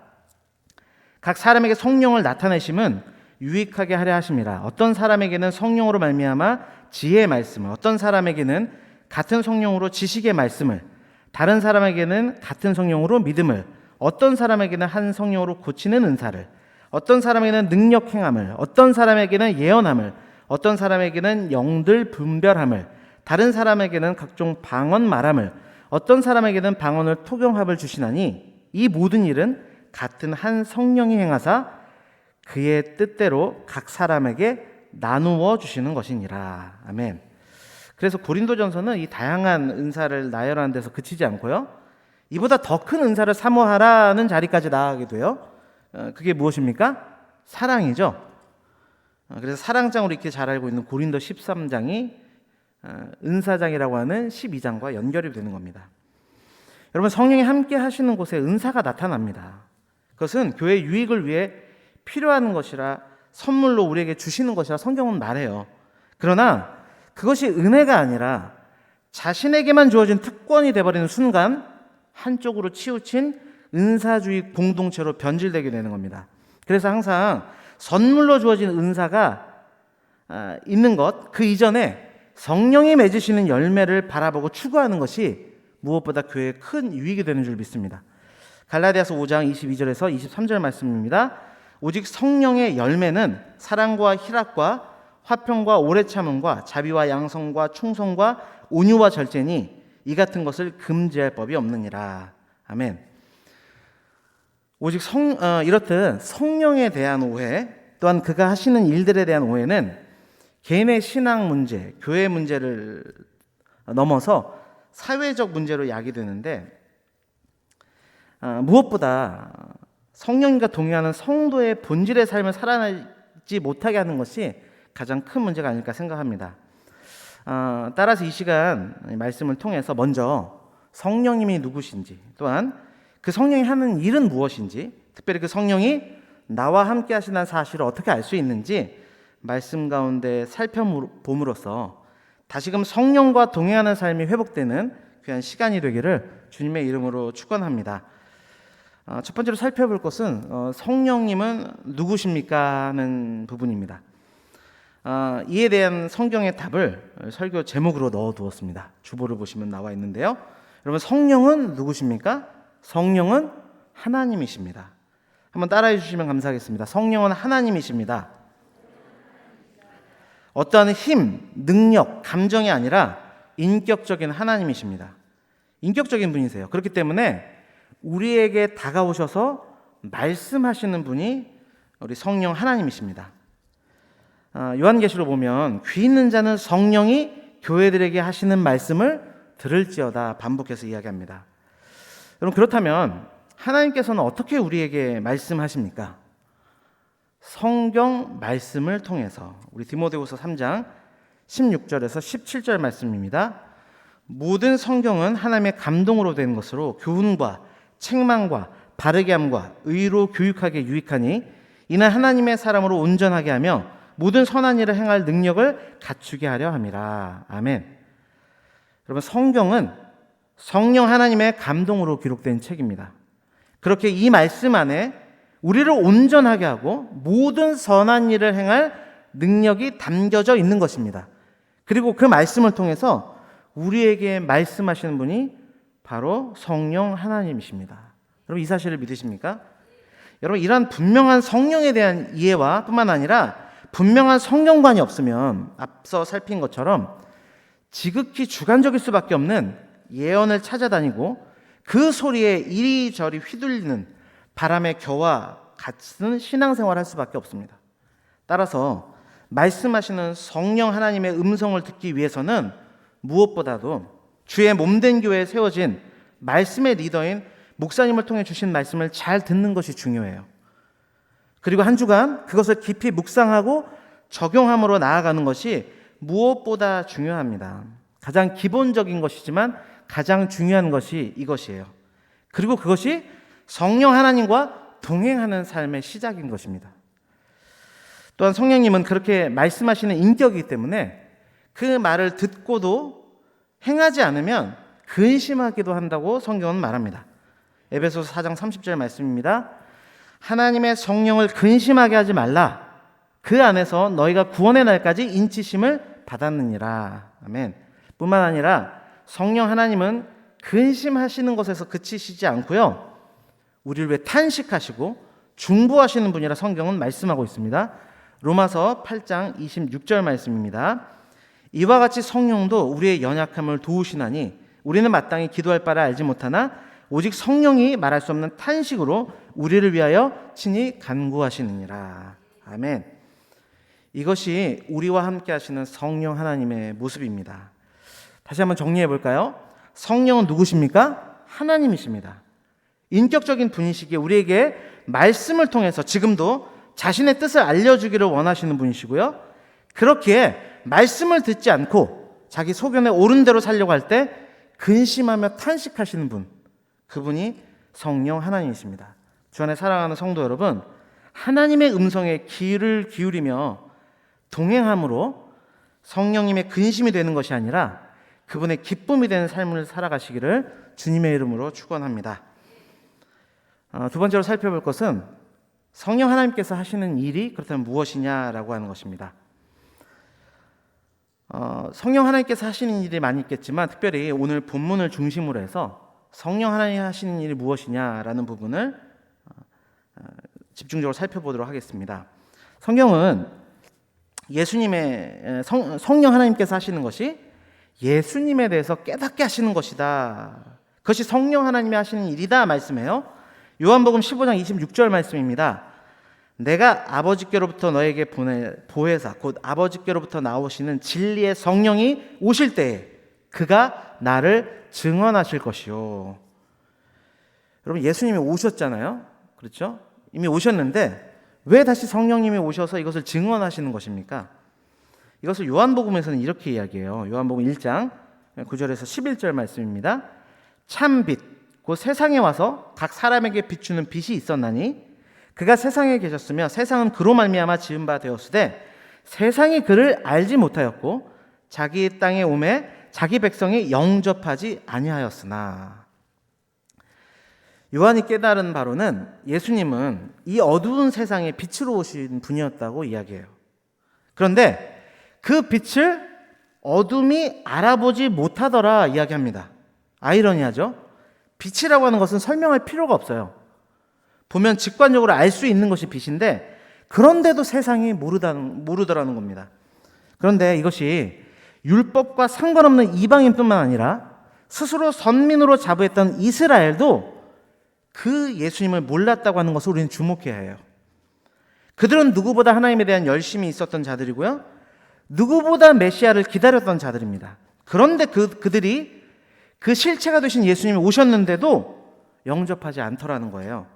각 사람에게 성령을 나타내심은 유익하게 하려 하심이라. 어떤 사람에게는 성령으로 말미암아 지혜의 말씀을, 어떤 사람에게는 같은 성령으로 지식의 말씀을, 다른 사람에게는 같은 성령으로 믿음을, 어떤 사람에게는 한 성령으로 고치는 은사를, 어떤 사람에게는 능력 행함을, 어떤 사람에게는 예언함을, 어떤 사람에게는 영들 분별함을, 다른 사람에게는 각종 방언 말함을, 어떤 사람에게는 방언을 통용함을 주시나니 이 모든 일은 같은 한 성령이 행하사 그의 뜻대로 각 사람에게 나누어 주시는 것이니라. 아멘. 그래서 고린도전서는 이 다양한 은사를 나열하는 데서 그치지 않고요, 이보다 더 큰 은사를 사모하라는 자리까지 나아가게 돼요. 그게 무엇입니까? 사랑이죠. 그래서 사랑장으로 이렇게 잘 알고 있는 고린도 13장이 은사장이라고 하는 12장과 연결이 되는 겁니다. 여러분, 성령이 함께 하시는 곳에 은사가 나타납니다. 그것은 교회의 유익을 위해 필요한 것이라, 선물로 우리에게 주시는 것이라 성경은 말해요. 그러나 그것이 은혜가 아니라 자신에게만 주어진 특권이 되어버리는 순간 한쪽으로 치우친 은사주의 공동체로 변질되게 되는 겁니다. 그래서 항상 선물로 주어진 은사가 있는 것, 그 이전에 성령이 맺으시는 열매를 바라보고 추구하는 것이 무엇보다 교회에 큰 유익이 되는 줄 믿습니다. 갈라디아서 5장 22절에서 23절 말씀입니다. 오직 성령의 열매는 사랑과 희락과 화평과 오래 참음과 자비와 양성과 충성과 온유와 절제니 이 같은 것을 금지할 법이 없느니라. 아멘. 오직 이렇듯 성령에 대한 오해, 또한 그가 하시는 일들에 대한 오해는 개인의 신앙 문제, 교회 문제를 넘어서 사회적 문제로 야기되는데, 무엇보다 성령님과 동행하는 성도의 본질의 삶을 살아내지 못하게 하는 것이 가장 큰 문제가 아닐까 생각합니다. 따라서 이 시간 말씀을 통해서 먼저 성령님이 누구신지, 또한 그 성령이 하는 일은 무엇인지, 특별히 그 성령이 나와 함께 하시는 사실을 어떻게 알 수 있는지 말씀 가운데 살펴봄으로써 다시금 성령과 동행하는 삶이 회복되는 귀한 시간이 되기를 주님의 이름으로 축원합니다. 첫 번째로 살펴볼 것은 성령님은 누구십니까 하는 부분입니다. 이에 대한 성경의 답을 설교 제목으로 넣어두었습니다. 주보를 보시면 나와 있는데요. 여러분, 성령은 누구십니까? 성령은 하나님이십니다. 한번 따라해 주시면 감사하겠습니다. 성령은 하나님이십니다. 어떠한 힘, 능력, 감정이 아니라 인격적인 하나님이십니다. 인격적인 분이세요. 그렇기 때문에 우리에게 다가오셔서 말씀하시는 분이 우리 성령 하나님이십니다. 요한계시로 보면 귀 있는 자는 성령이 교회들에게 하시는 말씀을 들을지어다 반복해서 이야기합니다. 여러분, 그렇다면 하나님께서는 어떻게 우리에게 말씀하십니까? 성경 말씀을 통해서. 우리 디모데후서 3장 16절에서 17절 말씀입니다. 모든 성경은 하나님의 감동으로 된 것으로 교훈과 책망과 바르게 함과 의로 교육하게 유익하니 이는 하나님의 사람으로 온전하게 하며 모든 선한 일을 행할 능력을 갖추게 하려 함이라. 아멘. 여러분, 성경은 성령 하나님의 감동으로 기록된 책입니다. 그렇게 이 말씀 안에 우리를 온전하게 하고 모든 선한 일을 행할 능력이 담겨져 있는 것입니다. 그리고 그 말씀을 통해서 우리에게 말씀하시는 분이 바로 성령 하나님이십니다. 여러분, 이 사실을 믿으십니까? 여러분, 이러한 분명한 성령에 대한 이해와 뿐만 아니라 분명한 성경관이 없으면 앞서 살핀 것처럼 지극히 주관적일 수밖에 없는 예언을 찾아다니고 그 소리에 이리저리 휘둘리는 바람의 겨와 같은 신앙생활을 할 수밖에 없습니다. 따라서 말씀하시는 성령 하나님의 음성을 듣기 위해서는 무엇보다도 주의 몸된 교회에 세워진 말씀의 리더인 목사님을 통해 주신 말씀을 잘 듣는 것이 중요해요. 그리고 한 주간 그것을 깊이 묵상하고 적용함으로 나아가는 것이 무엇보다 중요합니다. 가장 기본적인 것이지만 가장 중요한 것이 이것이에요. 그리고 그것이 성령 하나님과 동행하는 삶의 시작인 것입니다. 또한 성령님은 그렇게 말씀하시는 인격이기 때문에 그 말을 듣고도 행하지 않으면 근심하기도 한다고 성경은 말합니다. 에베소서 4장 30절 말씀입니다. 하나님의 성령을 근심하게 하지 말라. 그 안에서 너희가 구원의 날까지 인치심을 받았느니라. 아멘. 뿐만 아니라 성령 하나님은 근심하시는 것에서 그치시지 않고요, 우리를 위해 탄식하시고 중보하시는 분이라 성경은 말씀하고 있습니다. 로마서 8장 26절 말씀입니다. 이와 같이 성령도 우리의 연약함을 도우시나니 우리는 마땅히 기도할 바를 알지 못하나 오직 성령이 말할 수 없는 탄식으로 우리를 위하여 친히 간구하시느니라. 아멘. 이것이 우리와 함께 하시는 성령 하나님의 모습입니다. 다시 한번 정리해 볼까요? 성령은 누구십니까? 하나님이십니다. 인격적인 분이시기에 우리에게 말씀을 통해서 지금도 자신의 뜻을 알려주기를 원하시는 분이시고요, 그렇기에 말씀을 듣지 않고 자기 소견에 옳은 대로 살려고 할 때 근심하며 탄식하시는 분, 그분이 성령 하나님이십니다. 주 안에 사랑하는 성도 여러분, 하나님의 음성에 귀를 기울이며 동행함으로 성령님의 근심이 되는 것이 아니라 그분의 기쁨이 되는 삶을 살아가시기를 주님의 이름으로 축원합니다. 두 번째로 살펴볼 것은 성령 하나님께서 하시는 일이 그렇다면 무엇이냐라고 하는 것입니다. 성령 하나님께서 하시는 일이 많이 있겠지만 특별히 오늘 본문을 중심으로 해서 성령 하나님 하시는 일이 무엇이냐라는 부분을 집중적으로 살펴보도록 하겠습니다. 성경은 예수님의 성령 하나님께서 하시는 것이 예수님에 대해서 깨닫게 하시는 것이다, 그것이 성령 하나님이 하시는 일이다 말씀해요. 요한복음 15장 26절 말씀입니다. 내가 아버지께로부터 너에게 보낼 보혜사 곧 아버지께로부터 나오시는 진리의 성령이 오실 때에 그가 나를 증언하실 것이요. 여러분, 예수님이 오셨잖아요. 그렇죠? 이미 오셨는데 왜 다시 성령님이 오셔서 이것을 증언하시는 것입니까? 이것을 요한복음에서는 이렇게 이야기해요. 요한복음 1장 9절에서 11절 말씀입니다. 참 빛 곧 세상에 와서 각 사람에게 비추는 빛이 있었나니 그가 세상에 계셨으며 세상은 그로 말미암아 지은 바 되었으되 세상이 그를 알지 못하였고 자기 땅에 오매 자기 백성이 영접하지 아니하였으나. 요한이 깨달은 바로는 예수님은 이 어두운 세상에 빛으로 오신 분이었다고 이야기해요. 그런데 그 빛을 어둠이 알아보지 못하더라 이야기합니다. 아이러니하죠? 빛이라고 하는 것은 설명할 필요가 없어요. 보면 직관적으로 알 수 있는 것이 빛인데, 그런데도 세상이 모르더라는 겁니다. 그런데 이것이 율법과 상관없는 이방인뿐만 아니라 스스로 선민으로 자부했던 이스라엘도 그 예수님을 몰랐다고 하는 것을 우리는 주목해야 해요. 그들은 누구보다 하나님에 대한 열심이 있었던 자들이고요, 누구보다 메시아를 기다렸던 자들입니다. 그런데 그들이 그 실체가 되신 예수님이 오셨는데도 영접하지 않더라는 거예요.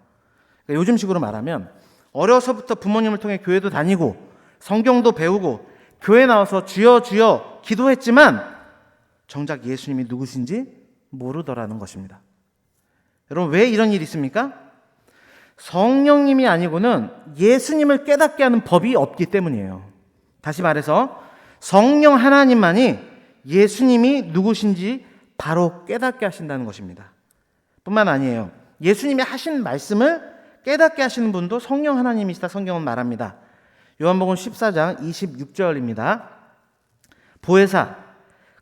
그러니까 요즘식으로 말하면 어려서부터 부모님을 통해 교회도 다니고 성경도 배우고 교회 나와서 주여 주여 기도했지만 정작 예수님이 누구신지 모르더라는 것입니다. 여러분, 왜 이런 일이 있습니까? 성령님이 아니고는 예수님을 깨닫게 하는 법이 없기 때문이에요. 다시 말해서 성령 하나님만이 예수님이 누구신지 바로 깨닫게 하신다는 것입니다. 뿐만 아니에요. 예수님이 하신 말씀을 깨닫게 하시는 분도 성령 하나님이시다 성경은 말합니다. 요한복음 14장 26절입니다. 보혜사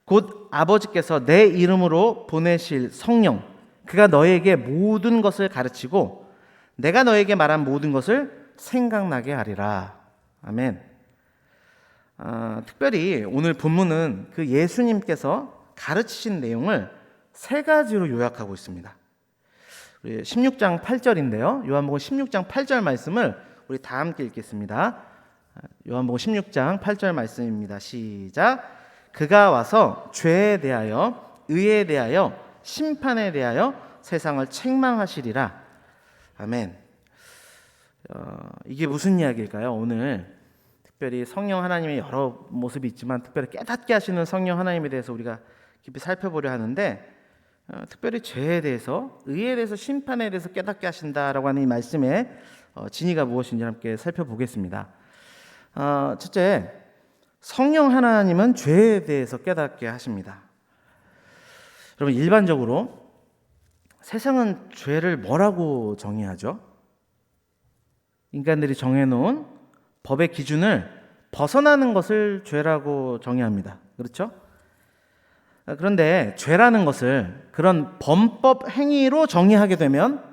곧 아버지께서 내 이름으로 보내실 성령, 그가 너에게 모든 것을 가르치고 내가 너에게 말한 모든 것을 생각나게 하리라. 아멘. 특별히 오늘 본문은 그 예수님께서 가르치신 내용을 세 가지로 요약하고 있습니다. 16장 8절인데요. 요한복음 16장 8절 말씀을 우리 다 함께 읽겠습니다. 요한복음 16장 8절 말씀입니다. 시작. 그가 와서 죄에 대하여, 의에 대하여, 심판에 대하여 세상을 책망하시리라. 아멘. 이게 무슨 이야기일까요? 오늘 특별히 성령 하나님의 여러 모습이 있지만 특별히 깨닫게 하시는 성령 하나님에 대해서 우리가 깊이 살펴보려 하는데, 특별히 죄에 대해서, 의에 대해서, 심판에 대해서 깨닫게 하신다라고 하는 이 말씀의 진의가 무엇인지 함께 살펴보겠습니다. 첫째, 성령 하나님은 죄에 대해서 깨닫게 하십니다. 여러분, 일반적으로 세상은 죄를 뭐라고 정의하죠? 인간들이 정해놓은 법의 기준을 벗어나는 것을 죄라고 정의합니다. 그렇죠? 그런데 죄라는 것을 그런 범법 행위로 정의하게 되면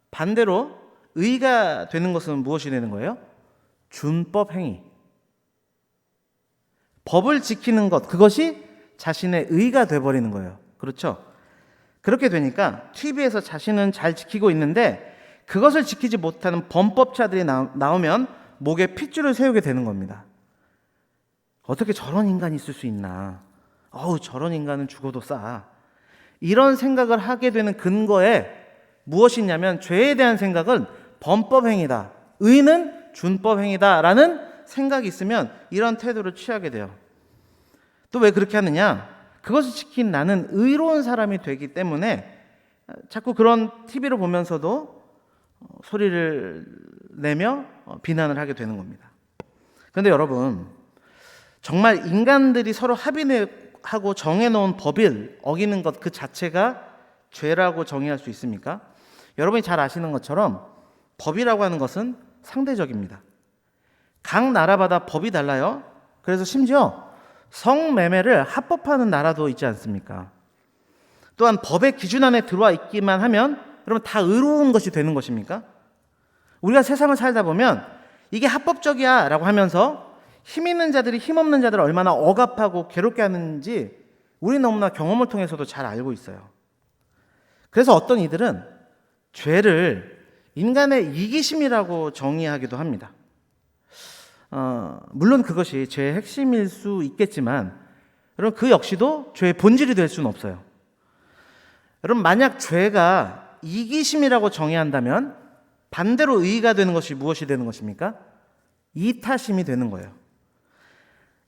반대로 의가 되는 것은 무엇이 되는 거예요? 준법 행위. 법을 지키는 것, 그것이 자신의 의가 돼버리는 거예요. 그렇죠? 그렇게 되니까 TV에서 자신은 잘 지키고 있는데 그것을 지키지 못하는 범법자들이 나오면 목에 핏줄을 세우게 되는 겁니다. 어떻게 저런 인간이 있을 수 있나? 저런 인간은 죽어도 싸. 이런 생각을 하게 되는 근거에 무엇이 있냐면 죄에 대한 생각은 범법행위다, 의는 준법행위다라는 생각이 있으면 이런 태도를 취하게 돼요. 또 왜 그렇게 하느냐? 그것을 지킨 나는 의로운 사람이 되기 때문에 자꾸 그런 TV를 보면서도 소리를 내며 비난을 하게 되는 겁니다. 그런데 여러분, 정말 인간들이 서로 합의하고 정해놓은 법을 어기는 것 그 자체가 죄라고 정의할 수 있습니까? 여러분이 잘 아시는 것처럼 법이라고 하는 것은 상대적입니다. 각 나라마다 법이 달라요. 그래서 심지어 성매매를 합법화하는 나라도 있지 않습니까? 또한 법의 기준 안에 들어와 있기만 하면 여러분 다 의로운 것이 되는 것입니까? 우리가 세상을 살다 보면 이게 합법적이야 라고 하면서 힘 있는 자들이 힘 없는 자들을 얼마나 억압하고 괴롭게 하는지 우리 너무나 경험을 통해서도 잘 알고 있어요. 그래서 어떤 이들은 죄를 인간의 이기심이라고 정의하기도 합니다. 물론 그것이 죄의 핵심일 수 있겠지만 여러분, 그 역시도 죄의 본질이 될 수는 없어요. 여러분, 만약 죄가 이기심이라고 정의한다면 반대로 의의가 되는 것이 무엇이 되는 것입니까? 이타심이 되는 거예요.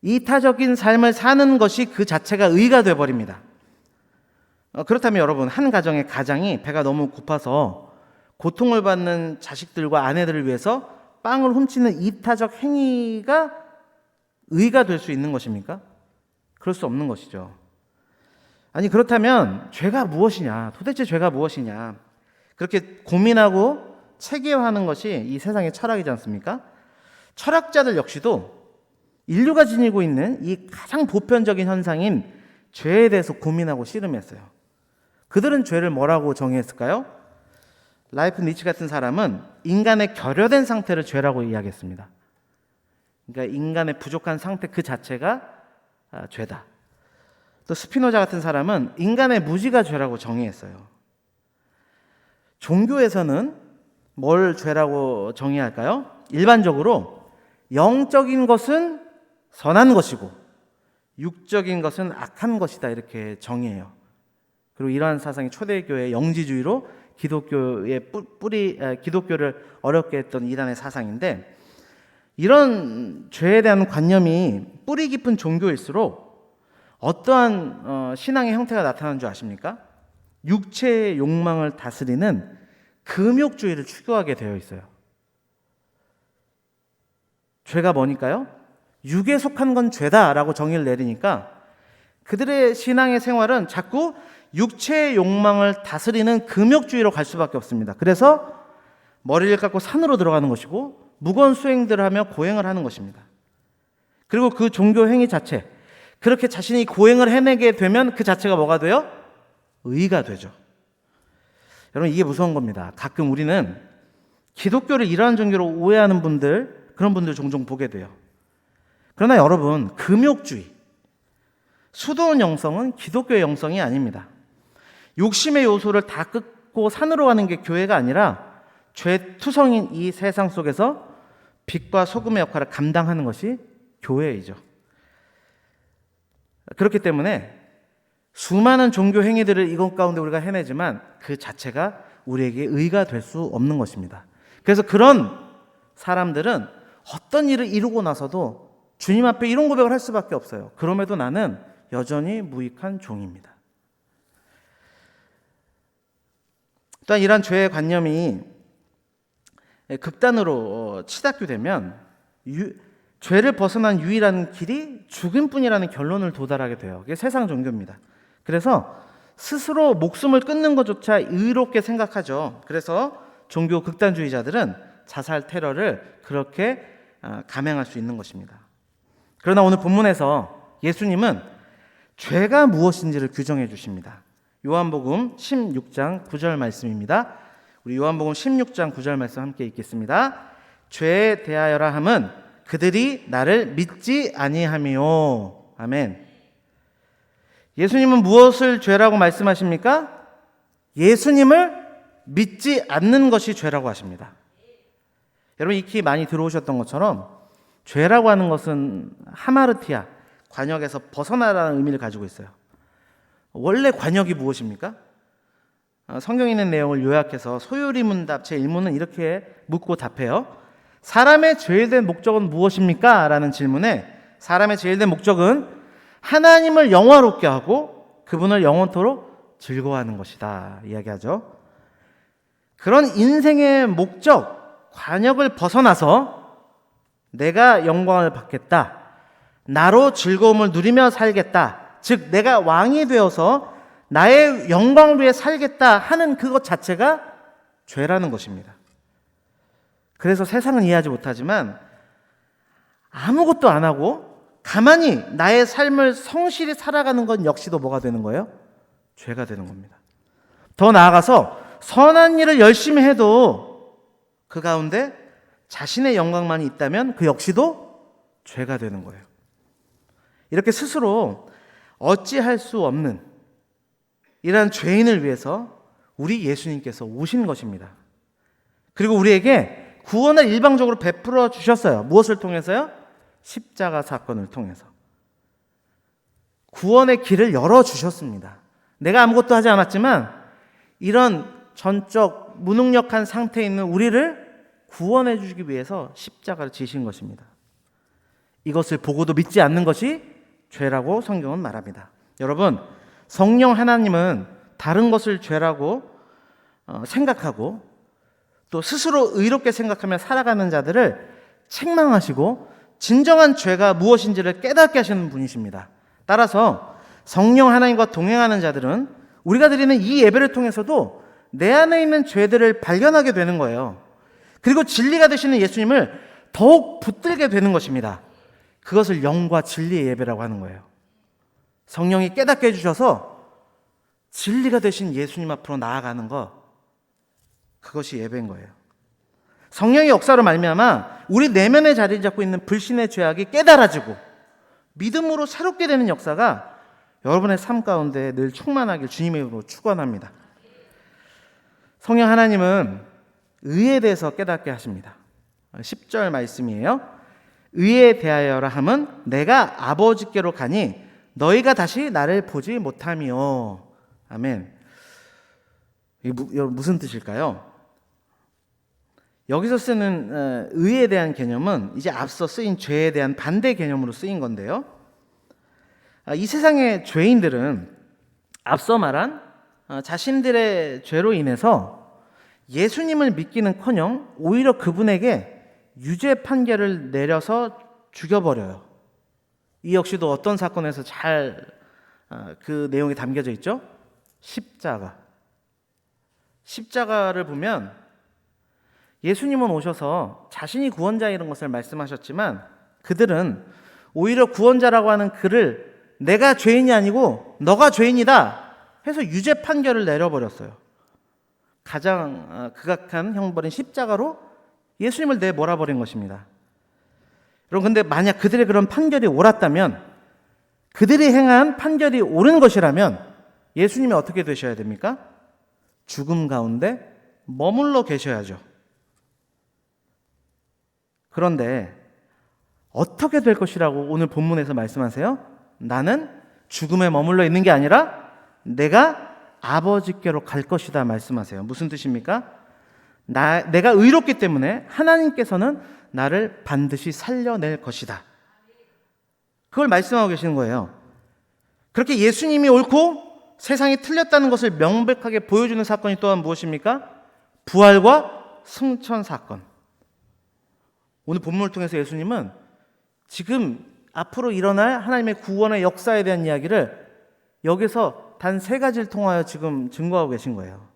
이타적인 삶을 사는 것이 그 자체가 의의가 되어버립니다. 그렇다면 여러분, 한 가정의 가장이 배가 너무 고파서 고통을 받는 자식들과 아내들을 위해서 빵을 훔치는 이타적 행위가 의의가 될 수 있는 것입니까? 그럴 수 없는 것이죠. 아니, 그렇다면 죄가 무엇이냐? 도대체 죄가 무엇이냐? 그렇게 고민하고 체계화하는 것이 이 세상의 철학이지 않습니까? 철학자들 역시도 인류가 지니고 있는 이 가장 보편적인 현상인 죄에 대해서 고민하고 씨름했어요. 그들은 죄를 뭐라고 정의했을까요? 라이프 니츠 같은 사람은 인간의 결여된 상태를 죄라고 이야기했습니다. 그러니까 인간의 부족한 상태 그 자체가 죄다. 또 스피노자 같은 사람은 인간의 무지가 죄라고 정의했어요. 종교에서는 뭘 죄라고 정의할까요? 일반적으로 영적인 것은 선한 것이고 육적인 것은 악한 것이다 이렇게 정의해요. 그리고 이러한 사상이 초대교회의 영지주의로 기독교를 어렵게 했던 이단의 사상인데, 이런 죄에 대한 관념이 뿌리 깊은 종교일수록 어떠한 신앙의 형태가 나타나는 줄 아십니까? 육체의 욕망을 다스리는 금욕주의를 추구하게 되어 있어요. 죄가 뭐니까요? 육에 속한 건 죄다라고 정의를 내리니까 그들의 신앙의 생활은 자꾸 육체의 욕망을 다스리는 금욕주의로 갈 수밖에 없습니다. 그래서 머리를 깎고 산으로 들어가는 것이고 무거운 수행들을 하며 고행을 하는 것입니다. 그리고 그 종교 행위 자체, 그렇게 자신이 고행을 해내게 되면 그 자체가 뭐가 돼요? 의가 되죠. 여러분, 이게 무서운 겁니다. 가끔 우리는 기독교를 이러한 종교로 오해하는 그런 분들 종종 보게 돼요. 그러나 여러분, 금욕주의, 수도원 영성은 기독교의 영성이 아닙니다. 욕심의 요소를 다 끊고 산으로 가는 게 교회가 아니라 죄투성인 이 세상 속에서 빛과 소금의 역할을 감당하는 것이 교회이죠. 그렇기 때문에 수많은 종교 행위들을 이것 가운데 우리가 해내지만 그 자체가 우리에게 의가 될 수 없는 것입니다. 그래서 그런 사람들은 어떤 일을 이루고 나서도 주님 앞에 이런 고백을 할 수밖에 없어요. 그럼에도 나는 여전히 무익한 종입니다. 또한 이러한 죄의 관념이 극단으로 치닫게 죄를 벗어난 유일한 길이 죽음뿐이라는 결론을 도달하게 돼요. 그게 세상 종교입니다. 그래서 스스로 목숨을 끊는 것조차 의롭게 생각하죠. 그래서 종교 극단주의자들은 자살 테러를 그렇게 감행할 수 있는 것입니다. 그러나 오늘 본문에서 예수님은 죄가 무엇인지를 규정해 주십니다. 요한복음 16장 9절 말씀입니다. 우리 요한복음 16장 9절 말씀 함께 읽겠습니다. 죄에 대하여라 함은 그들이 나를 믿지 아니함이요. 아멘. 예수님은 무엇을 죄라고 말씀하십니까? 예수님을 믿지 않는 것이 죄라고 하십니다. 여러분, 익히 많이 들어오셨던 것처럼 죄라고 하는 것은 하마르티아, 관역에서 벗어나라는 의미를 가지고 있어요. 원래 관역이 무엇입니까? 성경에 있는 내용을 요약해서 소요리문답 제1문은 이렇게 묻고 답해요. 사람의 제일 된 목적은 무엇입니까? 라는 질문에 사람의 제일 된 목적은 하나님을 영화롭게 하고 그분을 영원토록 즐거워하는 것이다 이야기하죠. 그런 인생의 목적, 관역을 벗어나서 내가 영광을 받겠다, 나로 즐거움을 누리며 살겠다, 즉 내가 왕이 되어서 나의 영광을 위해 살겠다 하는 그것 자체가 죄라는 것입니다. 그래서 세상은 이해하지 못하지만 아무것도 안 하고 가만히 나의 삶을 성실히 살아가는 건 역시도 뭐가 되는 거예요? 죄가 되는 겁니다. 더 나아가서 선한 일을 열심히 해도 그 가운데 자신의 영광만이 있다면 그 역시도 죄가 되는 거예요. 이렇게 스스로 어찌할 수 없는 이러한 죄인을 위해서 우리 예수님께서 오신 것입니다. 그리고 우리에게 구원을 일방적으로 베풀어 주셨어요. 무엇을 통해서요? 십자가 사건을 통해서 구원의 길을 열어주셨습니다. 내가 아무것도 하지 않았지만 이런 전적 무능력한 상태에 있는 우리를 구원해 주시기 위해서 십자가를 지신 것입니다. 이것을 보고도 믿지 않는 것이 죄라고 성경은 말합니다. 여러분, 성령 하나님은 다른 것을 죄라고 생각하고 또 스스로 의롭게 생각하며 살아가는 자들을 책망하시고 진정한 죄가 무엇인지를 깨닫게 하시는 분이십니다. 따라서 성령 하나님과 동행하는 자들은 우리가 드리는 이 예배를 통해서도 내 안에 있는 죄들을 발견하게 되는 거예요. 그리고 진리가 되시는 예수님을 더욱 붙들게 되는 것입니다. 그것을 영과 진리의 예배라고 하는 거예요. 성령이 깨닫게 해주셔서 진리가 되신 예수님 앞으로 나아가는 것, 그것이 예배인 거예요. 성령의 역사로 말미암아 우리 내면에 자리 잡고 있는 불신의 죄악이 깨달아지고 믿음으로 새롭게 되는 역사가 여러분의 삶 가운데 늘 충만하길 주님의 이름으로 축원합니다. 성령 하나님은 의에 대해서 깨닫게 하십니다. 10절 말씀이에요. 의에 대하여라 함은 내가 아버지께로 가니 너희가 다시 나를 보지 못하미요. 아멘. 이게 무슨 뜻일까요? 여기서 쓰는 의에 대한 개념은 이제 앞서 쓰인 죄에 대한 반대 개념으로 쓰인 건데요. 이 세상의 죄인들은 앞서 말한 자신들의 죄로 인해서 예수님을 믿기는커녕 오히려 그분에게 유죄 판결을 내려서 죽여버려요. 이 역시도 어떤 사건에서 잘 그 내용이 담겨져 있죠? 십자가를 보면 예수님은 오셔서 자신이 구원자이라는 것을 말씀하셨지만 그들은 오히려 구원자라고 하는 그를 내가 죄인이 아니고 너가 죄인이다 해서 유죄 판결을 내려버렸어요. 가장 극악한 형벌인 십자가로 예수님을 내몰아버린 것입니다. 여러분, 근데 만약 그들의 그런 판결이 옳았다면, 그들이 행한 판결이 옳은 것이라면 예수님이 어떻게 되셔야 됩니까? 죽음 가운데 머물러 계셔야죠. 그런데 어떻게 될 것이라고 오늘 본문에서 말씀하세요? 나는 죽음에 머물러 있는 게 아니라 내가 아버지께로 갈 것이다 말씀하세요. 무슨 뜻입니까? 내가 의롭기 때문에 하나님께서는 나를 반드시 살려낼 것이다. 그걸 말씀하고 계시는 거예요. 그렇게 예수님이 옳고 세상이 틀렸다는 것을 명백하게 보여주는 사건이 또한 무엇입니까? 부활과 승천 사건. 오늘 본문을 통해서 예수님은 지금 앞으로 일어날 하나님의 구원의 역사에 대한 이야기를 여기서 단 3가지를 통하여 지금 증거하고 계신 거예요.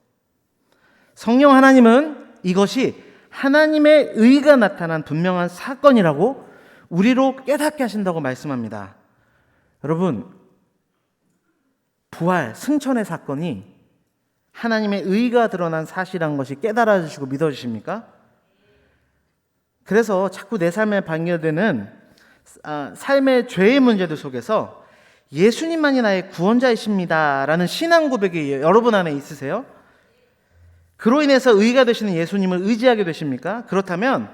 성령 하나님은 이것이 하나님의 의가 나타난 분명한 사건이라고 우리로 깨닫게 하신다고 말씀합니다. 여러분, 부활, 승천의 사건이 하나님의 의가 드러난 사실이라는 것이 깨달아지시고 믿어지십니까? 그래서 자꾸 내 삶에 반겨되는 삶의 죄의 문제들 속에서 예수님만이 나의 구원자이십니다 라는 신앙 고백이 여러분 안에 있으세요? 그로 인해서 의가 되시는 예수님을 의지하게 되십니까? 그렇다면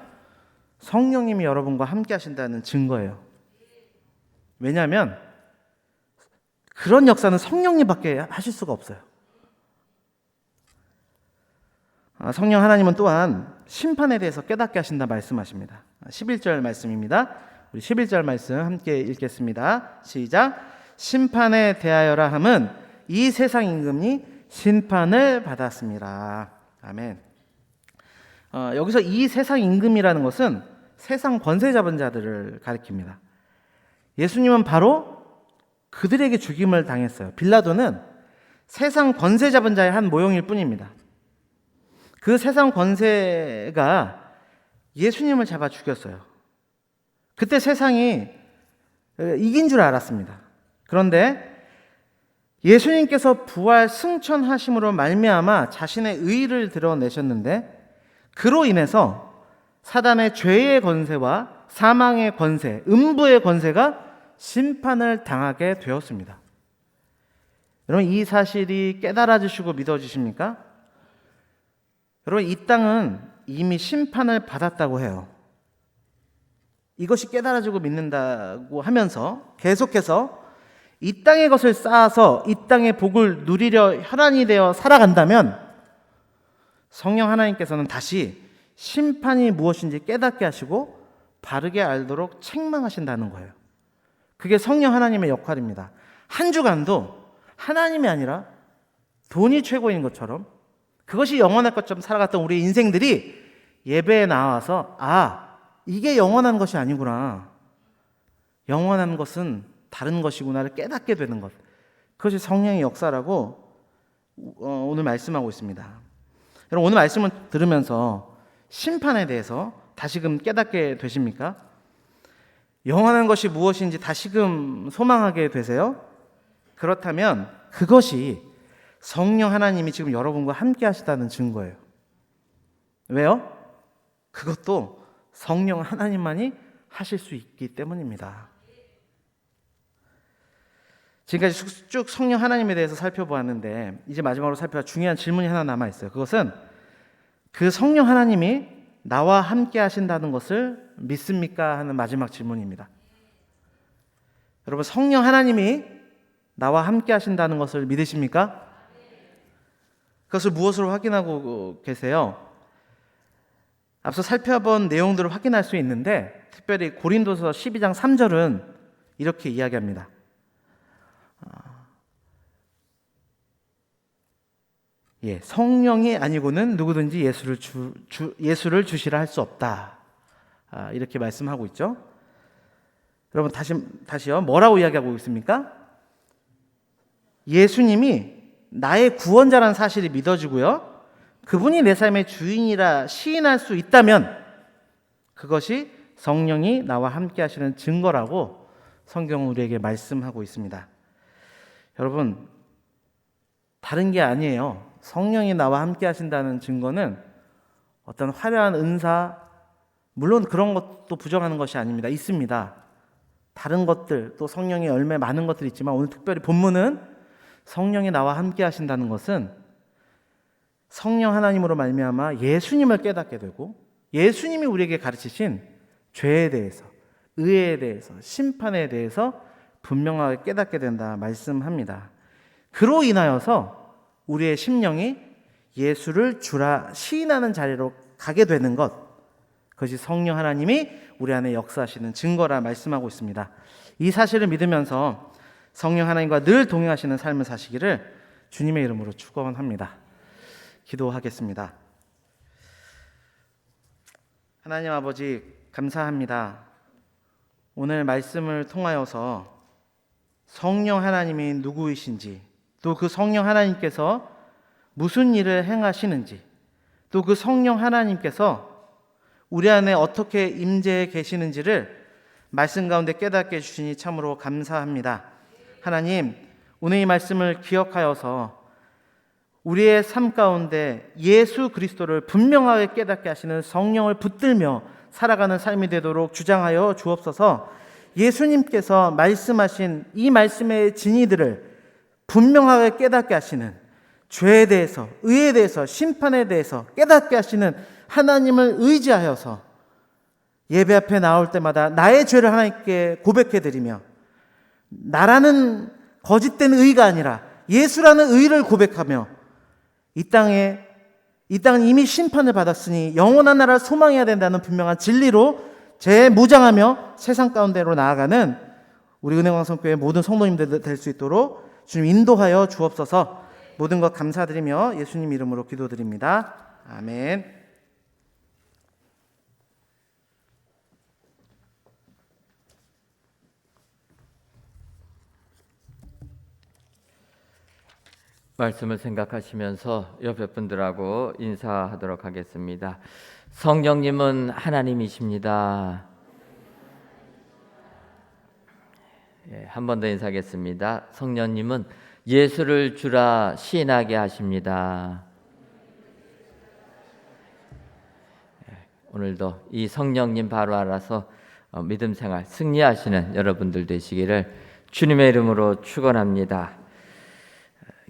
성령님이 여러분과 함께 하신다는 증거예요. 왜냐하면 그런 역사는 성령님밖에 하실 수가 없어요. 성령 하나님은 또한 심판에 대해서 깨닫게 하신다 말씀하십니다. 11절 말씀입니다. 우리 11절 말씀 함께 읽겠습니다. 시작. 심판에 대하여라 함은 이 세상 임금이 심판을 받았습니다. 아멘. 여기서 이 세상 임금이라는 것은 세상 권세 잡은 자들을 가리킵니다. 예수님은 바로 그들에게 죽임을 당했어요. 빌라도는 세상 권세 잡은 자의 한 모형일 뿐입니다. 그 세상 권세가 예수님을 잡아 죽였어요. 그때 세상이 이긴 줄 알았습니다. 그런데 예수님께서 부활 승천하심으로 말미암아 자신의 의를 드러내셨는데 그로 인해서 사단의 죄의 권세와 사망의 권세, 음부의 권세가 심판을 당하게 되었습니다. 여러분, 이 사실이 깨달아지시고 믿어지십니까? 여러분, 이 땅은 이미 심판을 받았다고 해요. 이것이 깨달아지고 믿는다고 하면서 계속해서 이 땅의 것을 쌓아서 이 땅의 복을 누리려 혈안이 되어 살아간다면 성령 하나님께서는 다시 심판이 무엇인지 깨닫게 하시고 바르게 알도록 책망하신다는 거예요. 그게 성령 하나님의 역할입니다. 한 주간도 하나님이 아니라 돈이 최고인 것처럼 그것이 영원할 것처럼 살아갔던 우리 인생들이 예배에 나와서 이게 영원한 것이 아니구나. 영원한 것은 다른 것이구나를 깨닫게 되는 것. 그것이 성령의 역사라고 오늘 말씀하고 있습니다. 여러분 오늘 말씀을 들으면서 심판에 대해서 다시금 깨닫게 되십니까? 영원한 것이 무엇인지 다시금 소망하게 되세요? 그렇다면 그것이 성령 하나님이 지금 여러분과 함께 하시다는 증거예요. 왜요? 그것도 성령 하나님만이 하실 수 있기 때문입니다. 지금까지 쭉 성령 하나님에 대해서 살펴보았는데 이제 마지막으로 살펴볼 중요한 질문이 하나 남아있어요. 그것은 그 성령 하나님이 나와 함께 하신다는 것을 믿습니까? 하는 마지막 질문입니다. 여러분 성령 하나님이 나와 함께 하신다는 것을 믿으십니까? 그것을 무엇으로 확인하고 계세요? 앞서 살펴본 내용들을 확인할 수 있는데 특별히 고린도서 12장 3절은 이렇게 이야기합니다. 성령이 아니고는 누구든지 예수를 주시라 할 수 없다. 이렇게 말씀하고 있죠. 여러분 다시요. 뭐라고 이야기하고 있습니까? 예수님이 나의 구원자라는 사실이 믿어지고요. 그분이 내 삶의 주인이라 시인할 수 있다면 그것이 성령이 나와 함께 하시는 증거라고 성경은 우리에게 말씀하고 있습니다. 여러분 다른 게 아니에요. 성령이 나와 함께 하신다는 증거는 어떤 화려한 은사, 물론 그런 것도 부정하는 것이 아닙니다. 있습니다. 다른 것들, 또 성령의 열매 많은 것들이 있지만 오늘 특별히 본문은 성령이 나와 함께 하신다는 것은 성령 하나님으로 말미암아 예수님을 깨닫게 되고 예수님이 우리에게 가르치신 죄에 대해서, 의에 대해서, 심판에 대해서 분명하게 깨닫게 된다 말씀합니다. 그로 인하여서 우리의 심령이 예수를 주라 시인하는 자리로 가게 되는 것, 그것이 성령 하나님이 우리 안에 역사하시는 증거라 말씀하고 있습니다. 이 사실을 믿으면서 성령 하나님과 늘 동행하시는 삶을 사시기를 주님의 이름으로 축원합니다. 기도하겠습니다. 하나님 아버지 감사합니다. 오늘 말씀을 통하여서 성령 하나님이 누구이신지, 또 그 성령 하나님께서 무슨 일을 행하시는지, 또 그 성령 하나님께서 우리 안에 어떻게 임재해 계시는지를 말씀 가운데 깨닫게 해주시니 참으로 감사합니다. 하나님, 오늘 이 말씀을 기억하여서 우리의 삶 가운데 예수 그리스도를 분명하게 깨닫게 하시는 성령을 붙들며 살아가는 삶이 되도록 주장하여 주옵소서. 예수님께서 말씀하신 이 말씀의 진리들을 분명하게 깨닫게 하시는, 죄에 대해서, 의에 대해서, 심판에 대해서 깨닫게 하시는 하나님을 의지하여서 예배 앞에 나올 때마다 나의 죄를 하나님께 고백해드리며 나라는 거짓된 의가 아니라 예수라는 의를 고백하며 이 땅은 이미 심판을 받았으니 영원한 나라를 소망해야 된다는 분명한 진리로 재무장하며 세상 가운데로 나아가는 우리 은혜광성교회 모든 성도님들 될 수 있도록 주님 인도하여 주옵소서. 모든 것 감사드리며 예수님 이름으로 기도드립니다. 아멘. 말씀을 생각하시면서 옆에 분들하고 인사하도록 하겠습니다. 성령님은 하나님이십니다. 한 번 더 인사하겠습니다. 성령님은 예수를 주라 시인하게 하십니다. 오늘도 이 성령님 바로 알아서 믿음 생활 승리하시는 여러분들 되시기를 주님의 이름으로 축원합니다.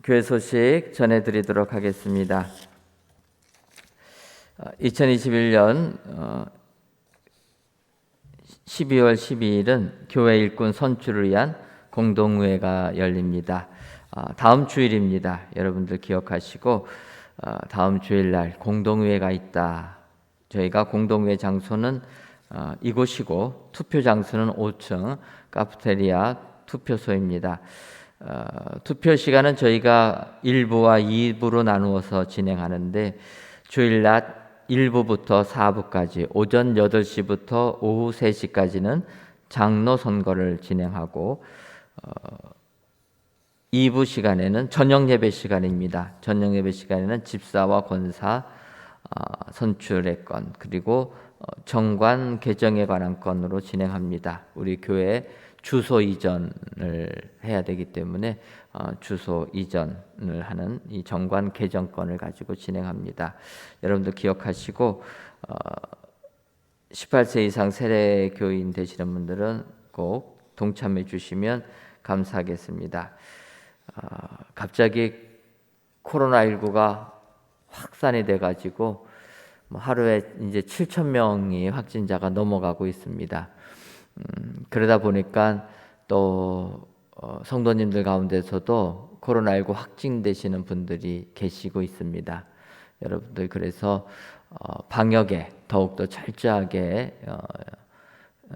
교회 소식 전해드리도록 하겠습니다. 2021년 12월 12일은 교회 일꾼 선출을 위한 공동회가 열립니다. 다음 주일입니다. 여러분들 기억하시고 다음 주일날 공동회가 있다. 저희가 공동회 장소는 이곳이고 투표 장소는 5층 카페테리아 투표소입니다. 투표 시간은 저희가 1부와 2부로 나누어서 진행하는데 주일 낮 1부부터 4부까지 오전 8시부터 오후 3시까지는 장로 선거를 진행하고 2부 시간에는 저녁 예배 시간입니다. 저녁 예배 시간에는 집사와 권사 선출의 건, 그리고 정관 개정에 관한 건으로 진행합니다. 우리 교회 주소 이전을 해야 되기 때문에 주소 이전을 하는 이 정관 개정건을 가지고 진행합니다. 여러분들 기억하시고 18세 이상 세례 교인 되시는 분들은 꼭 동참해 주시면 감사하겠습니다. 갑자기 코로나19가 확산이 돼가지고 하루에 이제 7,000명이 확진자가 넘어가고 있습니다. 그러다 보니까 또 성도님들 가운데서도 코로나19 확진되시는 분들이 계시고 있습니다. 여러분들 그래서 방역에 더욱더 철저하게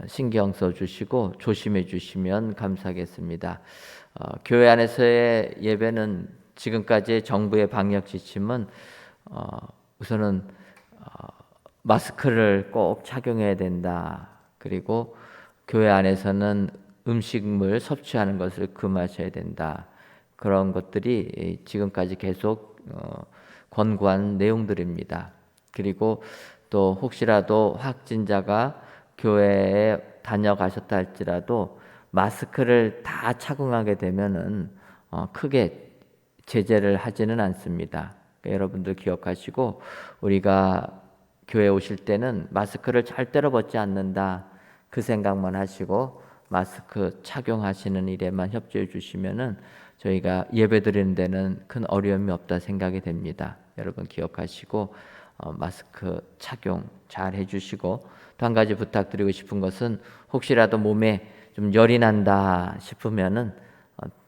신경 써주시고 조심해 주시면 감사하겠습니다. 교회 안에서의 예배는 지금까지 정부의 방역 지침은 우선은 마스크를 꼭 착용해야 된다. 그리고 교회 안에서는 음식물 섭취하는 것을 금하셔야 된다. 그런 것들이 지금까지 계속 권고한 내용들입니다. 그리고 또 혹시라도 확진자가 교회에 다녀가셨다 할지라도 마스크를 다 착용하게 되면은 크게 제재를 하지는 않습니다. 그러니까 여러분들 기억하시고 우리가 교회 오실 때는 마스크를 절대로 벗지 않는다. 그 생각만 하시고 마스크 착용하시는 일에만 협조해 주시면은 저희가 예배 드리는 데는 큰 어려움이 없다 생각이 됩니다. 여러분 기억하시고 마스크 착용 잘 해주시고, 또 한 가지 부탁드리고 싶은 것은 혹시라도 몸에 좀 열이 난다 싶으면은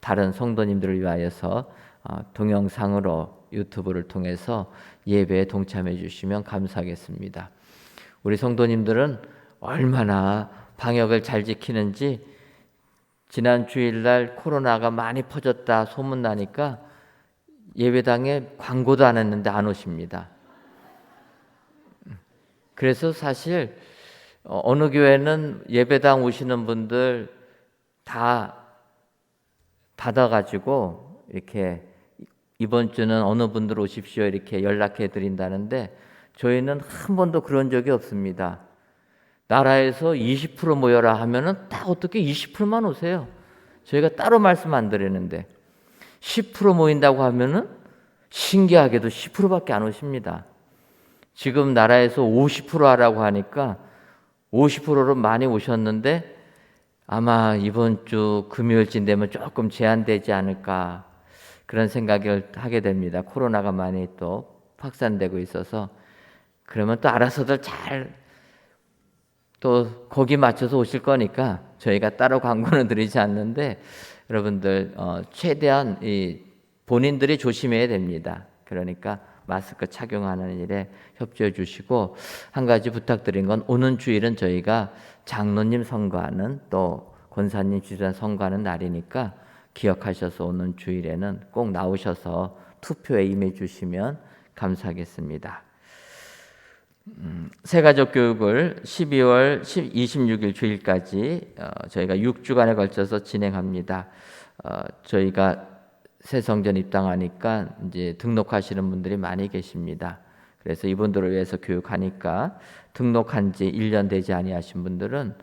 다른 성도님들을 위하여서 동영상으로 유튜브를 통해서 예배에 동참해 주시면 감사하겠습니다. 우리 성도님들은 얼마나 방역을 잘 지키는지 지난 주일날 코로나가 많이 퍼졌다 소문나니까 예배당에 광고도 안 했는데 안 오십니다. 그래서 사실 어느 교회는 예배당 오시는 분들 다 받아가지고 이렇게 이번 주는 어느 분들 오십시오 이렇게 연락해 드린다는데 저희는 한 번도 그런 적이 없습니다. 나라에서 20% 모여라 하면은 다 어떻게 20%만 오세요. 저희가 따로 말씀 안 드리는데 10% 모인다고 하면은 신기하게도 10%밖에 안 오십니다. 지금 나라에서 50% 하라고 하니까 50%로 많이 오셨는데 아마 이번 주 금요일쯤 되면 조금 제한되지 않을까 그런 생각을 하게 됩니다. 코로나가 많이 또 확산되고 있어서. 그러면 또 알아서들 잘 또 거기 맞춰서 오실 거니까 저희가 따로 광고는 드리지 않는데 여러분들 최대한 본인들이 조심해야 됩니다. 그러니까 마스크 착용하는 일에 협조해 주시고, 한 가지 부탁드린 건 오는 주일은 저희가 장로님 선거하는 또 권사님 지도자 선거하는 날이니까 기억하셔서 오는 주일에는 꼭 나오셔서 투표에 임해 주시면 감사하겠습니다. 새가족 교육을 12월 26일 주일까지 저희가 6주간에 걸쳐서 진행합니다. 저희가 새 성전 입당하니까 이제 등록하시는 분들이 많이 계십니다. 그래서 이분들을 위해서 교육하니까 등록한 지 1년 되지 아니하신 분들은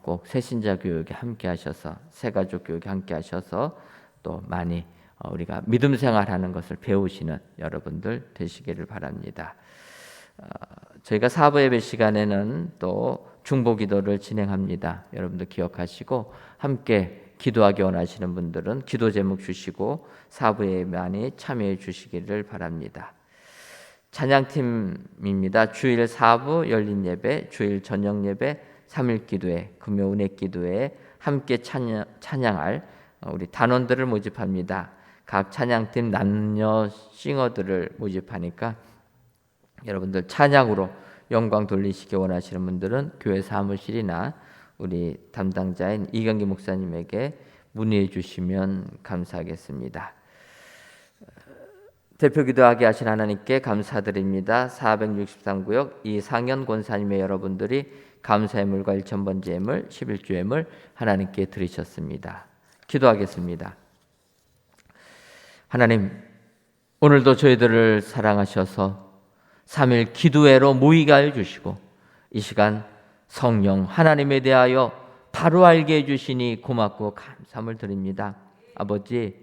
꼭 새신자 교육에 함께 하셔서 새가족 교육에 함께 하셔서 또 많이 우리가 믿음 생활하는 것을 배우시는 여러분들 되시기를 바랍니다. 저희가 사부 예배 시간에는 또 중보 기도를 진행합니다. 여러분들 기억하시고 함께 기도하기 원하시는 분들은 기도 제목 주시고 사부 예배 많이 참여해 주시기를 바랍니다. 찬양팀입니다. 주일 사부 열린 예배, 주일 저녁 예배, 3일 기도회, 금요 은혜 기도회에 함께 찬양할 우리 단원들을 모집합니다. 각 찬양팀 남녀 싱어들을 모집하니까 여러분들 찬양으로 영광 돌리시기 원하시는 분들은 교회 사무실이나 우리 담당자인 이경기 목사님에게 문의해 주시면 감사하겠습니다. 대표 기도하게 하신 하나님께 감사드립니다. 463구역 이상현 권사님의 여러분들이 감사의 물과 1,000번째 예물 11주 예물 하나님께 드리셨습니다. 기도하겠습니다. 하나님, 오늘도 저희들을 사랑하셔서 3일 기도회로 모이게 하여 주시고 이 시간 성령 하나님에 대하여 바로 알게 해주시니 고맙고 감사함을 드립니다. 아버지,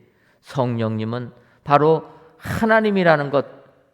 성령님은 바로 하나님이라는 것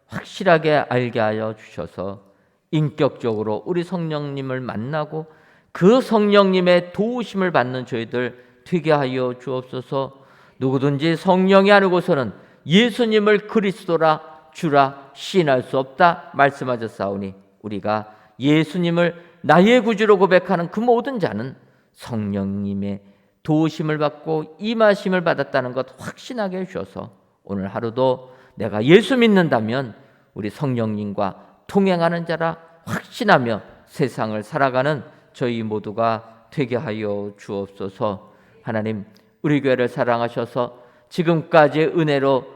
확실하게 알게 하여 주셔서 인격적으로 우리 성령님을 만나고 그 성령님의 도우심을 받는 저희들 되게 하여 주옵소서. 누구든지 성령이 아니고서는 예수님을 그리스도라 주라 시인할 수 없다 말씀하셨사오니 우리가 예수님을 나의 구주로 고백하는 그 모든 자는 성령님의 도우심을 받고 임하심을 받았다는 것 확신하게 해주셔서 오늘 하루도 내가 예수 믿는다면 우리 성령님과 동행하는 자라 확신하며 세상을 살아가는 저희 모두가 되게 하여 주옵소서. 하나님, 우리 교회를 사랑하셔서 지금까지 은혜로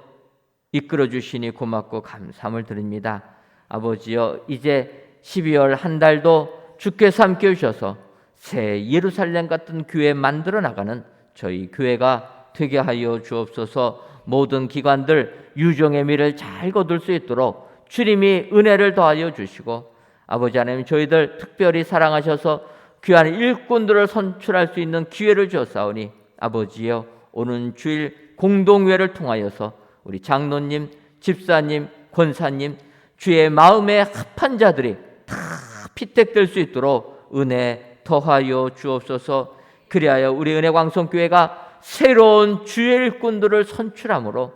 이끌어 주시니 고맙고 감사함을 드립니다. 아버지여, 이제 12월 한 달도 주께서 함께 해주셔서 새 예루살렘 같은 교회 만들어 나가는 저희 교회가 되게 하여 주옵소서. 모든 기관들 유종의 미를 잘 거둘 수 있도록 주님이 은혜를 더하여 주시고 아버지 하나님, 저희들 특별히 사랑하셔서 귀한 일꾼들을 선출할 수 있는 기회를 주었사오니 아버지여, 오는 주일 공동회를 통하여서 우리 장로님, 집사님, 권사님, 주의 마음에 합한 자들이 다 피택될 수 있도록 은혜 더하여 주옵소서. 그리하여 우리 은혜광성교회가 새로운 주의 일꾼들을 선출함으로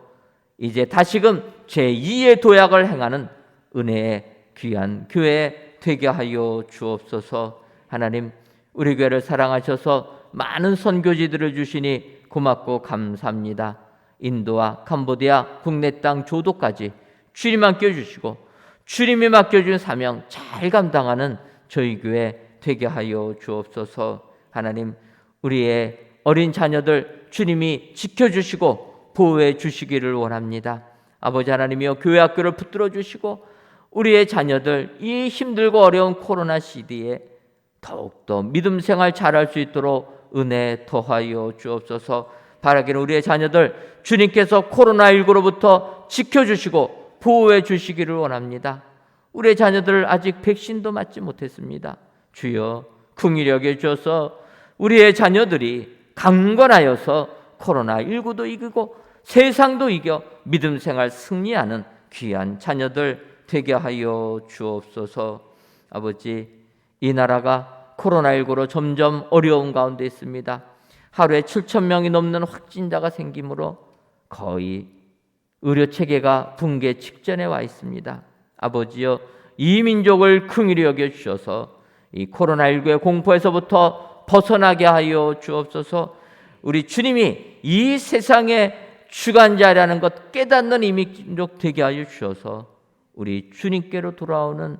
이제 다시금 제2의 도약을 행하는 은혜의 귀한 교회 되게 하여 주옵소서. 하나님, 우리 교회를 사랑하셔서 많은 선교지들을 주시니 고맙고 감사합니다. 인도와 캄보디아 국내 땅 조도까지 주님 맡겨주시고 주님이 맡겨준 사명 잘 감당하는 저희 교회 되게 하여 주옵소서. 하나님, 우리의 어린 자녀들 주님이 지켜주시고 보호해 주시기를 원합니다. 아버지 하나님이여, 교회 학교를 붙들어 주시고 우리의 자녀들 이 힘들고 어려운 코로나 시대에 더욱더 믿음 생활 잘할 수 있도록 은혜 더하여 주옵소서. 바라기는 우리의 자녀들 주님께서 코로나19로부터 지켜주시고 보호해 주시기를 원합니다. 우리의 자녀들 아직 백신도 맞지 못했습니다. 주여, 긍휼히 여겨 주셔서 우리의 자녀들이 강건하여서 코로나19도 이기고 세상도 이겨 믿음 생활 승리하는 귀한 자녀들 되게 하여 주옵소서. 아버지, 이 나라가 코로나19로 점점 어려운 가운데 있습니다. 하루에 7,000명이 넘는 확진자가 생기므로 거의 의료 체계가 붕괴 직전에 와 있습니다. 아버지여, 이 민족을 긍휼히 여겨 주셔서 이 코로나19의 공포에서부터 벗어나게 하여 주옵소서. 우리 주님이 이 세상의 주관자라는 것 깨닫는 이 민족 되게 하여 주셔서 우리 주님께로 돌아오는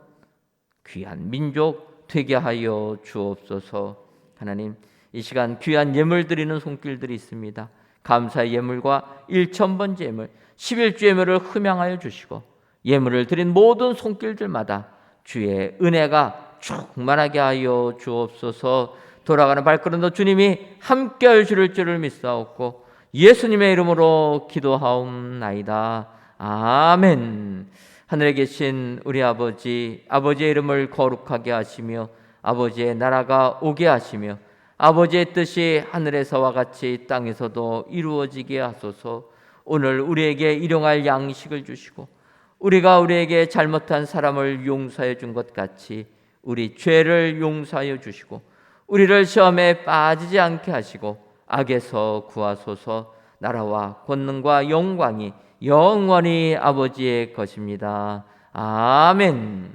귀한 민족 되게 하여 주옵소서. 하나님, 이 시간 귀한 예물 드리는 손길들이 있습니다. 감사의 예물과 1,000번째 예물, 11주 예물을 흠양하여 주시고 예물을 드린 모든 손길들마다 주의 은혜가 충만하게 하여 주옵소서. 돌아가는 발걸음도 주님이 함께하여 주실 줄을 믿사옵고 예수님의 이름으로 기도하옵나이다. 아멘. 하늘에 계신 우리 아버지, 아버지의 이름을 거룩하게 하시며 아버지의 나라가 오게 하시며 아버지의 뜻이 하늘에서와 같이 땅에서도 이루어지게 하소서. 오늘 우리에게 일용할 양식을 주시고 우리가 우리에게 잘못한 사람을 용서해 준 것 같이 우리 죄를 용서하여 주시고 우리를 시험에 빠지지 않게 하시고 악에서 구하소서. 나라와 권능과 영광이 영원히 아버지의 것입니다. 아멘.